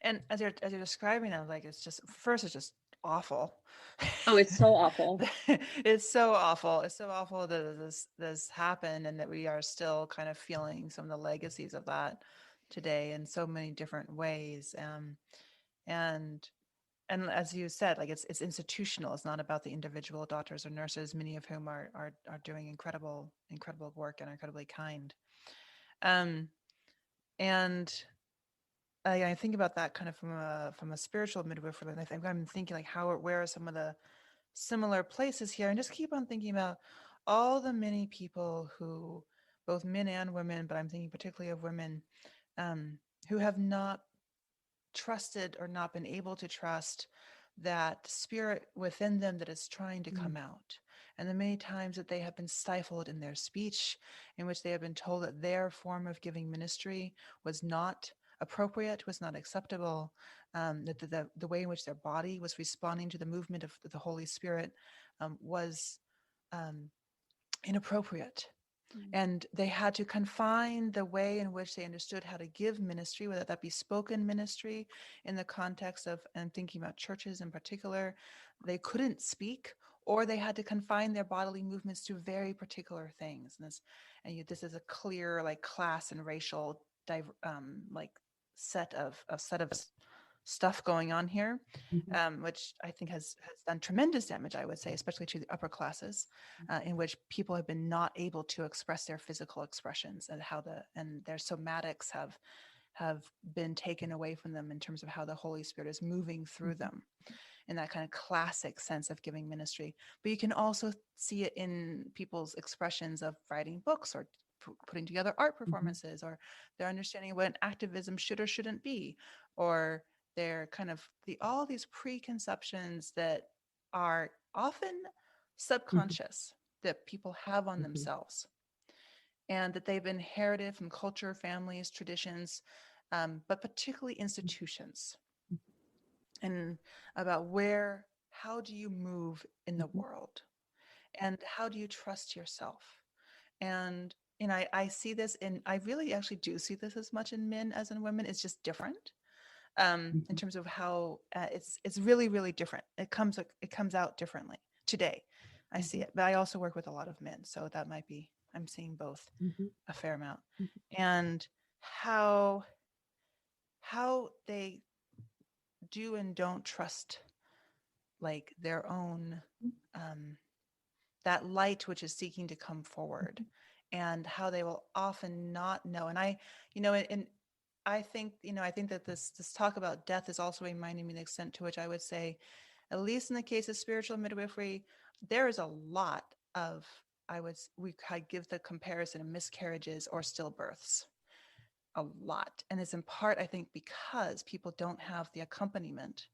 Speaker 1: And as you're describing it, like, it's just awful.
Speaker 3: Oh, it's so awful.
Speaker 1: It's so awful. It's so awful that this happened, and that we are still kind of feeling some of the legacies of that today in so many different ways. And and as you said, like it's institutional. It's not about the individual doctors or nurses, many of whom are doing incredible work and are incredibly kind. Um, and I think about that kind of from a spiritual midwifery. And I'm thinking like where are some of the similar places here, and just keep on thinking about all the many people who, both men and women, but I'm thinking particularly of women, who have not trusted or not been able to trust that spirit within them that is trying to come out. And the many times that they have been stifled in their speech, in which they have been told that their form of giving ministry was not appropriate, was not acceptable, that the way in which their body was responding to the movement of the Holy Spirit was inappropriate. And they had to confine the way in which they understood how to give ministry, whether that be spoken ministry in the context of, and thinking about churches in particular, they couldn't speak, or they had to confine their bodily movements to very particular things. And this is a clear like class and racial like set of stuff going on here, which I think has done tremendous damage, I would say, especially to the upper classes, in which people have been not able to express their physical expressions, and and their somatics have been taken away from them in terms of how the Holy Spirit is moving through them, in that kind of classic sense of giving ministry. But you can also see it in people's expressions of writing books, or putting together art performances, or their understanding of what an activism should or shouldn't be, or they're kind of all these preconceptions that are often subconscious that people have on themselves, and that they've inherited from culture, families, traditions, but particularly institutions, and about how do you move in the world, and how do you trust yourself. And I see this I really actually do see this as much in men as in women. It's just different, in terms of how it's really, really different. It comes out differently today. I see it, but I also work with a lot of men, so that might be, I'm seeing both a fair amount, and how they do and don't trust like their own, that light which is seeking to come forward, and how they will often not know. And I think that this talk about death is also reminding me the extent to which I would say, at least in the case of spiritual midwifery, there is a lot of, we could give the comparison of miscarriages or stillbirths, a lot. And it's in part, I think, because people don't have the accompaniment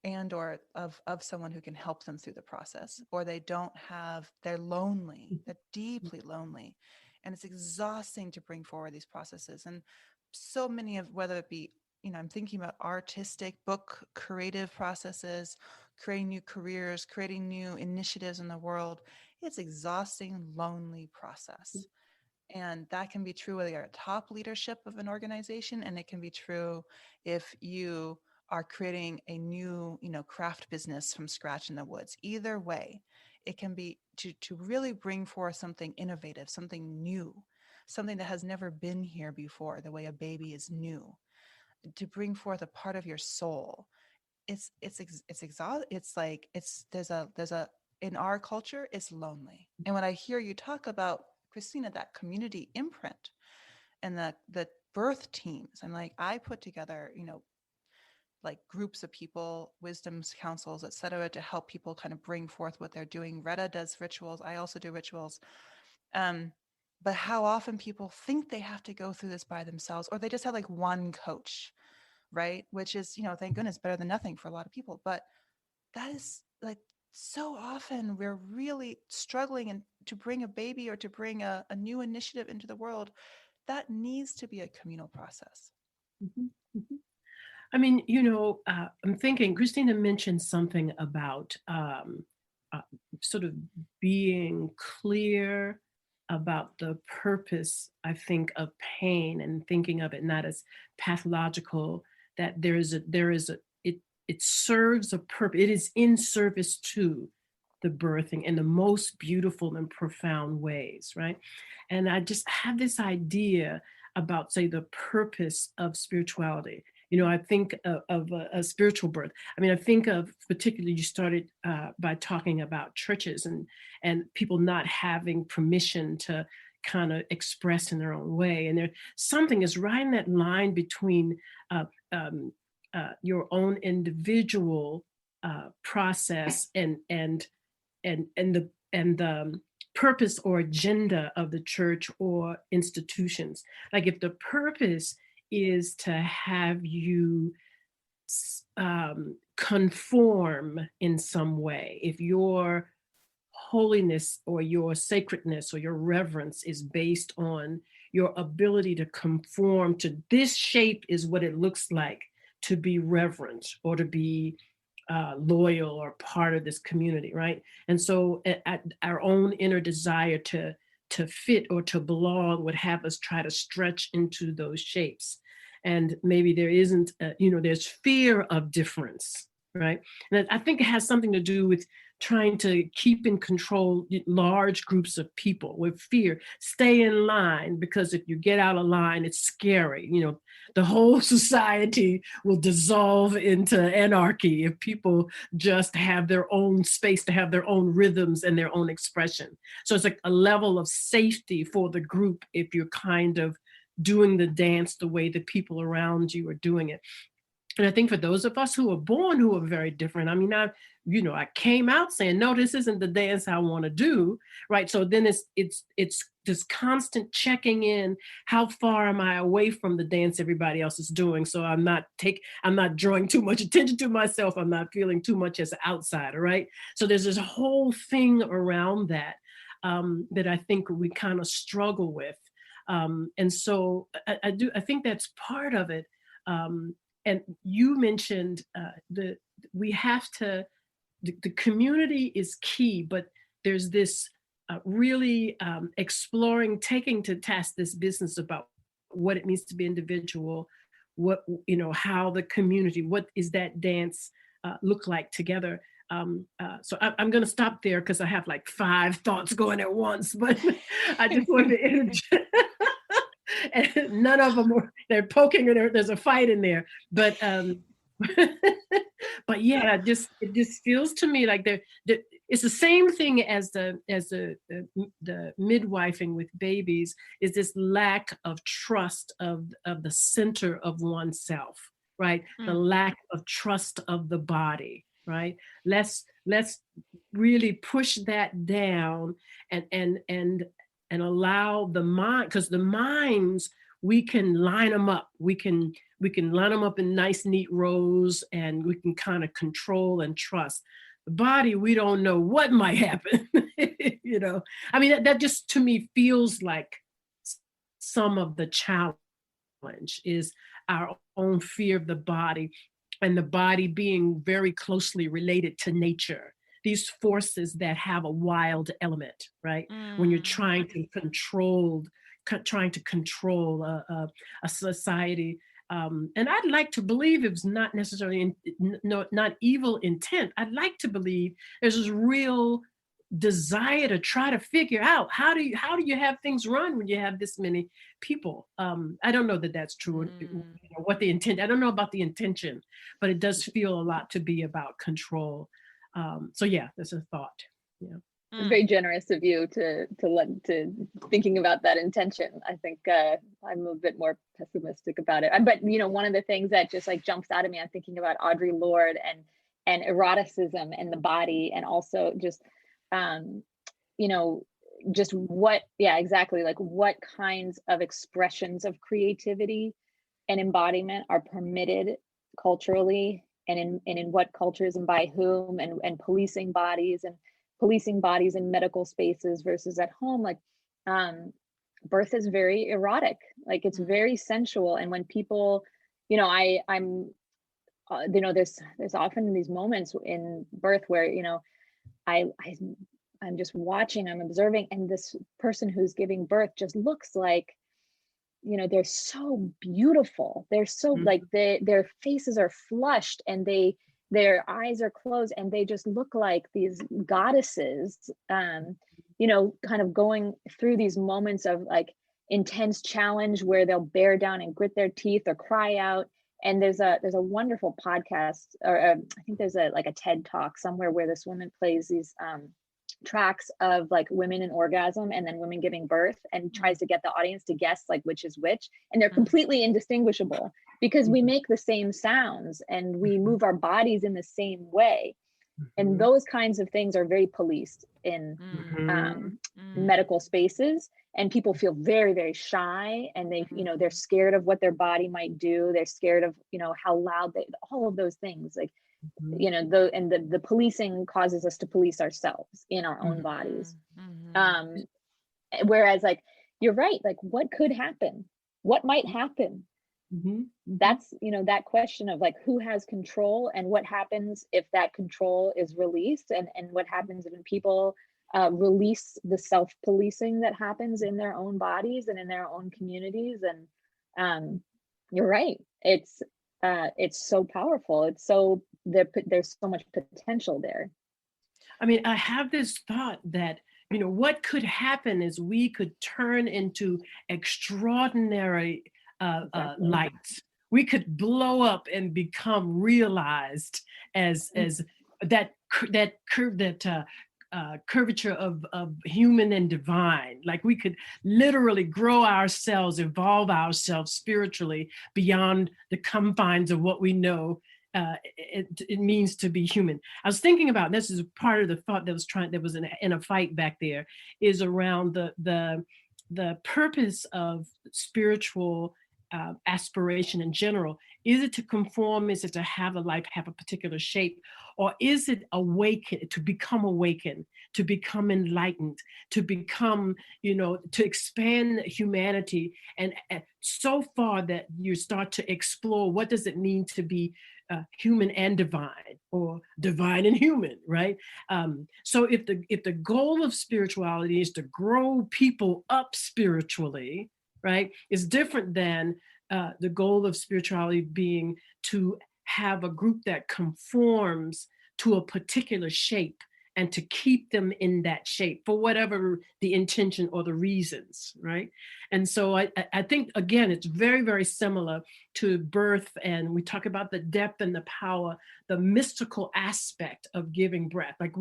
Speaker 1: and or of someone who can help them through the process, or they're lonely, they're deeply lonely, and it's exhausting to bring forward these processes. And so many of, whether it be, I'm thinking about artistic, book, creative processes, creating new careers, creating new initiatives in the world, it's exhausting, lonely process. And that can be true whether you're at top leadership of an organization, and it can be true if you are creating a new, craft business from scratch in the woods. Either way, it can be to really bring forth something innovative, something new, something that has never been here before, the way a baby is new, to bring forth a part of your soul. It's exhausting. It's like, there's a in our culture, it's lonely. And when I hear you talk about, Krystina, that community imprint and the birth teams, I'm like, I put together, like groups of people, wisdoms, councils, et cetera, to help people kind of bring forth what they're doing. Rhetta does rituals. I also do rituals. But how often people think they have to go through this by themselves, or they just have like one coach, right? Which is, thank goodness, better than nothing for a lot of people. But that is like, so often we're really struggling, and to bring a baby or to bring a new initiative into the world, that needs to be a communal process.
Speaker 2: I mean, I'm thinking, Krystina mentioned something about sort of being clear about the purpose, I think, of pain, and thinking of it not as pathological, that it serves a purpose. It is in service to the birthing in the most beautiful and profound ways, right? And I just have this idea about, say, the purpose of spirituality. I think of a spiritual birth. I mean, I think of particularly you started by talking about churches and people not having permission to kind of express in their own way. And there something is right in that line between your own individual process and the purpose or agenda of the church or institutions. Like if the purpose is to have you conform in some way, if your holiness or your sacredness or your reverence is based on your ability to conform to this shape is what it looks like to be reverent or to be loyal or part of this community, right? And so at our own inner desire to fit or to belong would have us try to stretch into those shapes. And maybe there isn't, there's fear of difference, right? And I think it has something to do with trying to keep in control large groups of people with fear. Stay in line, because if you get out of line, it's scary. The whole society will dissolve into anarchy if people just have their own space to have their own rhythms and their own expression. So it's like a level of safety for the group if you're kind of doing the dance the way the people around you are doing it. And I think for those of us who are born who are very different, I mean, I came out saying, no, this isn't the dance I want to do, right? So then it's this constant checking in. How far am I away from the dance everybody else is doing? So I'm not drawing too much attention to myself. I'm not feeling too much as an outsider, right? So there's this whole thing around that that I think we kind of struggle with. And so I think that's part of it. And you mentioned the community is key, but there's this really exploring, taking to task this business about what it means to be individual, how the community, what is that dance look like together. So I'm going to stop there because I have like 5 thoughts going at once, but I just wanted to interject. And none of them they're poking or there's a fight in there, but but yeah, it just feels to me like it's the same thing as the midwifing with babies, is this lack of trust of the center of oneself, right? The lack of trust of the body, right? Let's really push that down and allow the mind, because the minds, we can line them up. We can line them up in nice, neat rows, and we can kind of control and trust. The body, we don't know what might happen. I mean, that just to me feels like some of the challenge is our own fear of the body, and the body being very closely related to nature. These forces that have a wild element, right? When you're trying to control a society. And I'd like to believe it's not necessarily not evil intent. I'd like to believe there's this real desire to try to figure out how do you have things run when you have this many people. I don't know that that's true. What the intent? I don't know about the intention, but it does feel a lot to be about control. So yeah, that's a thought. Yeah.
Speaker 3: It's very generous of you to thinking about that intention. I think I'm a bit more pessimistic about it. But one of the things that just like jumps out at me, I'm thinking about Audre Lorde and eroticism and the body, and also just just what, yeah, exactly, like what kinds of expressions of creativity and embodiment are permitted culturally, and in what cultures and by whom, and policing bodies in medical spaces versus at home. Like birth is very erotic, like it's very sensual. And when people, I'm there's often these moments in birth where I'm just watching, I'm observing, and this person who's giving birth just looks like, they're so beautiful. They're so like their faces are flushed, and their eyes are closed, and they just look like these goddesses, kind of going through these moments of like intense challenge where they'll bear down and grit their teeth or cry out. And there's a wonderful podcast, or I think there's a TED talk somewhere where this woman plays these tracks of like women in orgasm and then women giving birth, and tries to get the audience to guess like which is which, and they're completely indistinguishable because we make the same sounds and we move our bodies in the same way. And those kinds of things are very policed in medical spaces, and people feel very, very shy, and they, you know, they're scared of what their body might do. They're scared of, you know, how loud all of those things, like, you know, the policing causes us to police ourselves in our own bodies. Whereas like, you're right, like what could happen? What might happen? That's, you know, that question of like, who has control, and what happens if that control is released, and what happens when people release the self-policing that happens in their own bodies and in their own communities. And you're right, it's so powerful. It's so, there's so much potential there.
Speaker 2: I mean, I have this thought that, you know, what could happen is we could turn into extraordinary lights. We could blow up and become realized as that curvature of human and divine. Like we could literally grow ourselves, evolve ourselves spiritually beyond the confines of what we know it means to be human. I was thinking about, this is part of the thought that was in a fight back there, is around the purpose of spiritual aspiration in general. Is it to conform? Is it to have a life have a particular shape? Or is it to become awakened, to become enlightened, to become, you know, to expand humanity, and so far that you start to explore what does it mean to be human and divine, or divine and human, right? So if the goal of spirituality is to grow people up spiritually, right, is different than the goal of spirituality being to have a group that conforms to a particular shape and to keep them in that shape for whatever the intention or the reasons, right? And so I think, again, it's very, very similar to birth. And we talk about the depth and the power, the mystical aspect of giving breath, like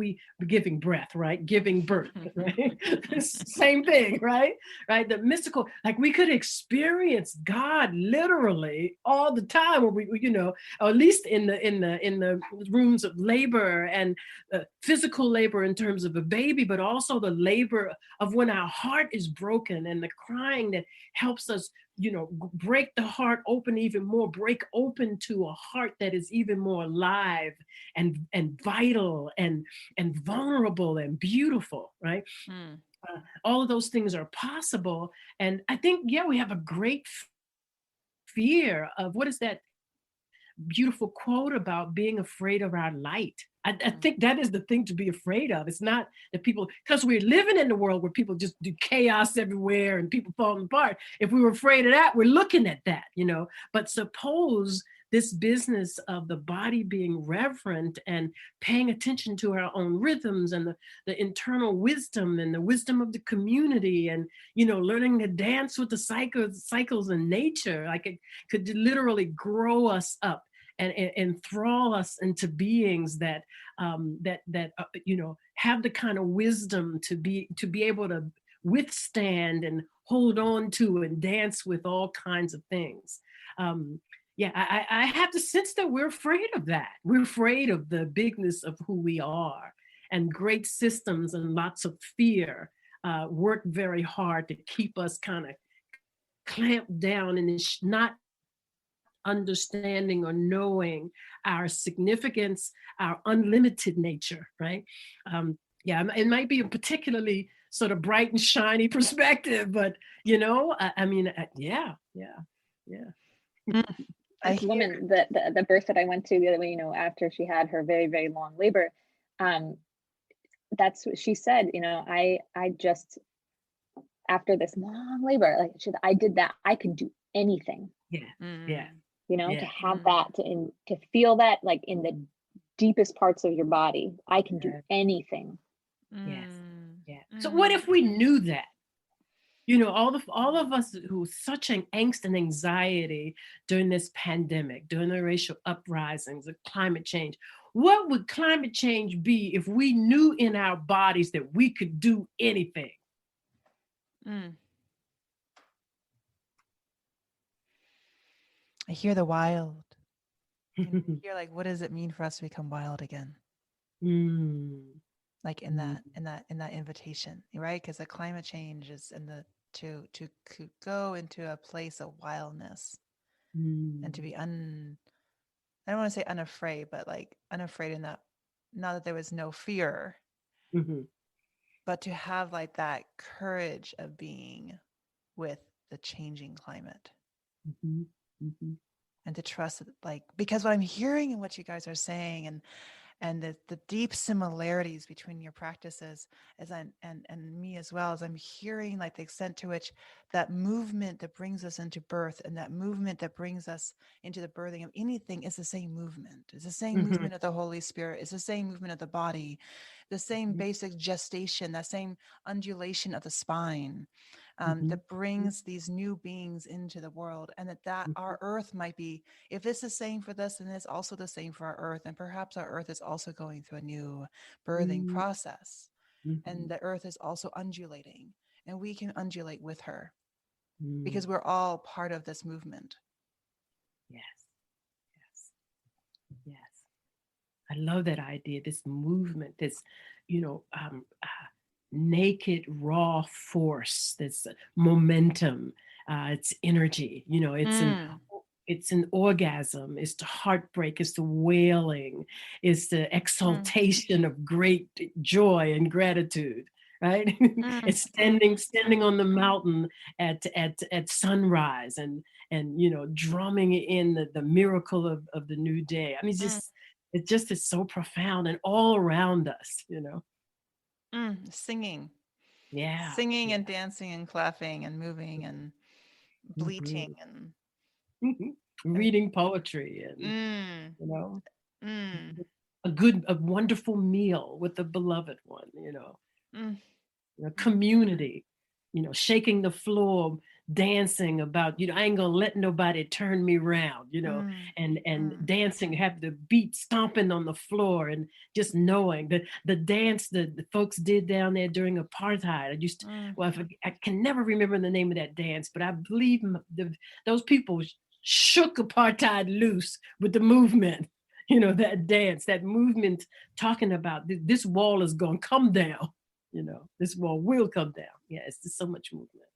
Speaker 2: giving breath, right? Giving birth, right? Same thing, right? Right? The mystical, like we could experience God literally all the time, or we, you know, or at least in the rooms of labor and physical labor in terms of a baby, but also the labor of when our heart is broken, and the crying that helps us, you know, break the heart open even more, break open to a heart that is even more alive and vital and vulnerable and beautiful, right? All of those things are possible. And I think, yeah, we have a great fear of, what is that beautiful quote about being afraid of our light? I think that is the thing to be afraid of. It's not that people, because we're living in the world where people just do chaos everywhere and people falling apart. If we were afraid of that, we're looking at that, you know. But suppose this business of the body being reverent and paying attention to our own rhythms and the internal wisdom and the wisdom of the community, and, you know, learning to dance with the cycles in nature, like it could literally grow us up and enthrall us into beings that you know, have the kind of wisdom to be able to withstand and hold on to and dance with all kinds of things. Yeah, I have the sense that we're afraid of that. We're afraid of the bigness of who we are, and great systems and lots of fear work very hard to keep us kind of clamped down and not understanding or knowing our significance, our unlimited nature, right? Yeah, it might be a particularly sort of bright and shiny perspective, but, you know, I mean, yeah.
Speaker 3: This woman, the birth that I went to the other way, you know, after she had her very, very long labor, that's what she said, you know, I just, after this long labor, like I did that, I could do anything.
Speaker 2: Yeah.
Speaker 3: You know, to have that, to feel that, like in the deepest parts of your body, I can do anything.
Speaker 2: Yes. Yeah. So what if we knew that? all of us who such an angst and anxiety during this pandemic, during the racial uprisings, the climate change. What would climate change be if we knew in our bodies that we could do anything?
Speaker 1: I hear the wild. And you're like, what does it mean for us to become wild again? Like in that invitation, right? Because the climate change is in the to go into a place of wildness and to be I don't want to say unafraid, but like unafraid in that, not that there was no fear, but to have like that courage of being with the changing climate. And to trust, like, because what I'm hearing and what you guys are saying and the deep similarities between your practices and me as well, as I'm hearing like the extent to which that movement that brings us into birth and that movement that brings us into the birthing of anything is the same movement. It's the same movement of the Holy Spirit. It's the same movement of the body, the same basic gestation, that same undulation of the spine. That brings these new beings into the world, and that our earth might be, if it's the same for this, then it's also the same for our earth. And perhaps our earth is also going through a new birthing process, and the earth is also undulating, and we can undulate with her because we're all part of this movement.
Speaker 2: Yes. I love that idea, this movement, this, naked raw force, this momentum, it's energy, it's an orgasm, it's the heartbreak, it's the wailing, it's the exaltation of great joy and gratitude, right? It's standing on the mountain at sunrise and drumming in the miracle of the new day. I mean, it's so profound and all around us,
Speaker 1: Singing.
Speaker 2: Yeah.
Speaker 1: Singing and dancing and clapping and moving and bleating and
Speaker 2: reading poetry and a wonderful meal with the beloved one, community, shaking the floor, dancing about, I ain't gonna let nobody turn me around, and dancing, have the beat stomping on the floor, and just knowing that the dance that the folks did down there during apartheid. I used to, I can never remember the name of that dance, but I believe those people shook apartheid loose with the movement, that dance, that movement, talking about this wall is gonna come down. This wall will come down. Yeah, it's just so much movement.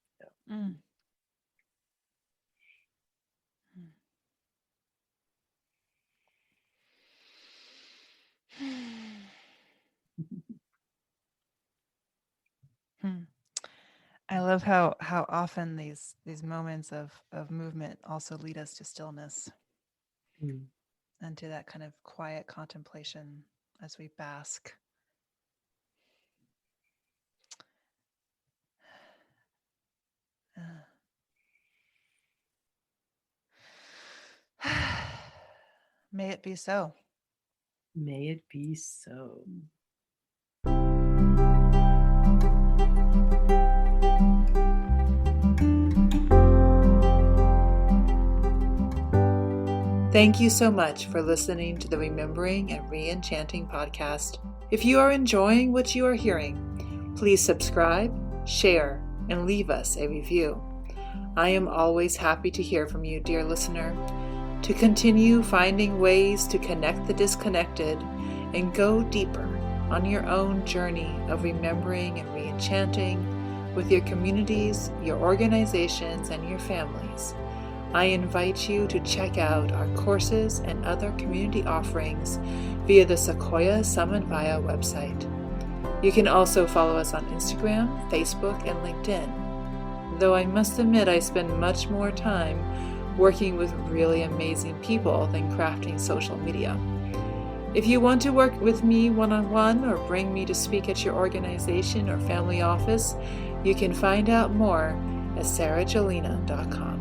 Speaker 1: I love how often these moments of movement also lead us to stillness and to that kind of quiet contemplation as we bask. May it be so.
Speaker 2: May it be so.
Speaker 1: Thank you so much for listening to the Remembering and Re-Enchanting podcast. If you are enjoying what you are hearing, please subscribe, share, and leave us a review. I am always happy to hear from you, dear listener, to continue finding ways to connect the disconnected and go deeper on your own journey of remembering and re-enchanting with your communities, your organizations, and your families. I invite you to check out our courses and other community offerings via the Sequoia Samanvaya website. You can also follow us on Instagram, Facebook, and LinkedIn. Though I must admit I spend much more time working with really amazing people than crafting social media. If you want to work with me one-on-one or bring me to speak at your organization or family office, you can find out more at sarajolena.com.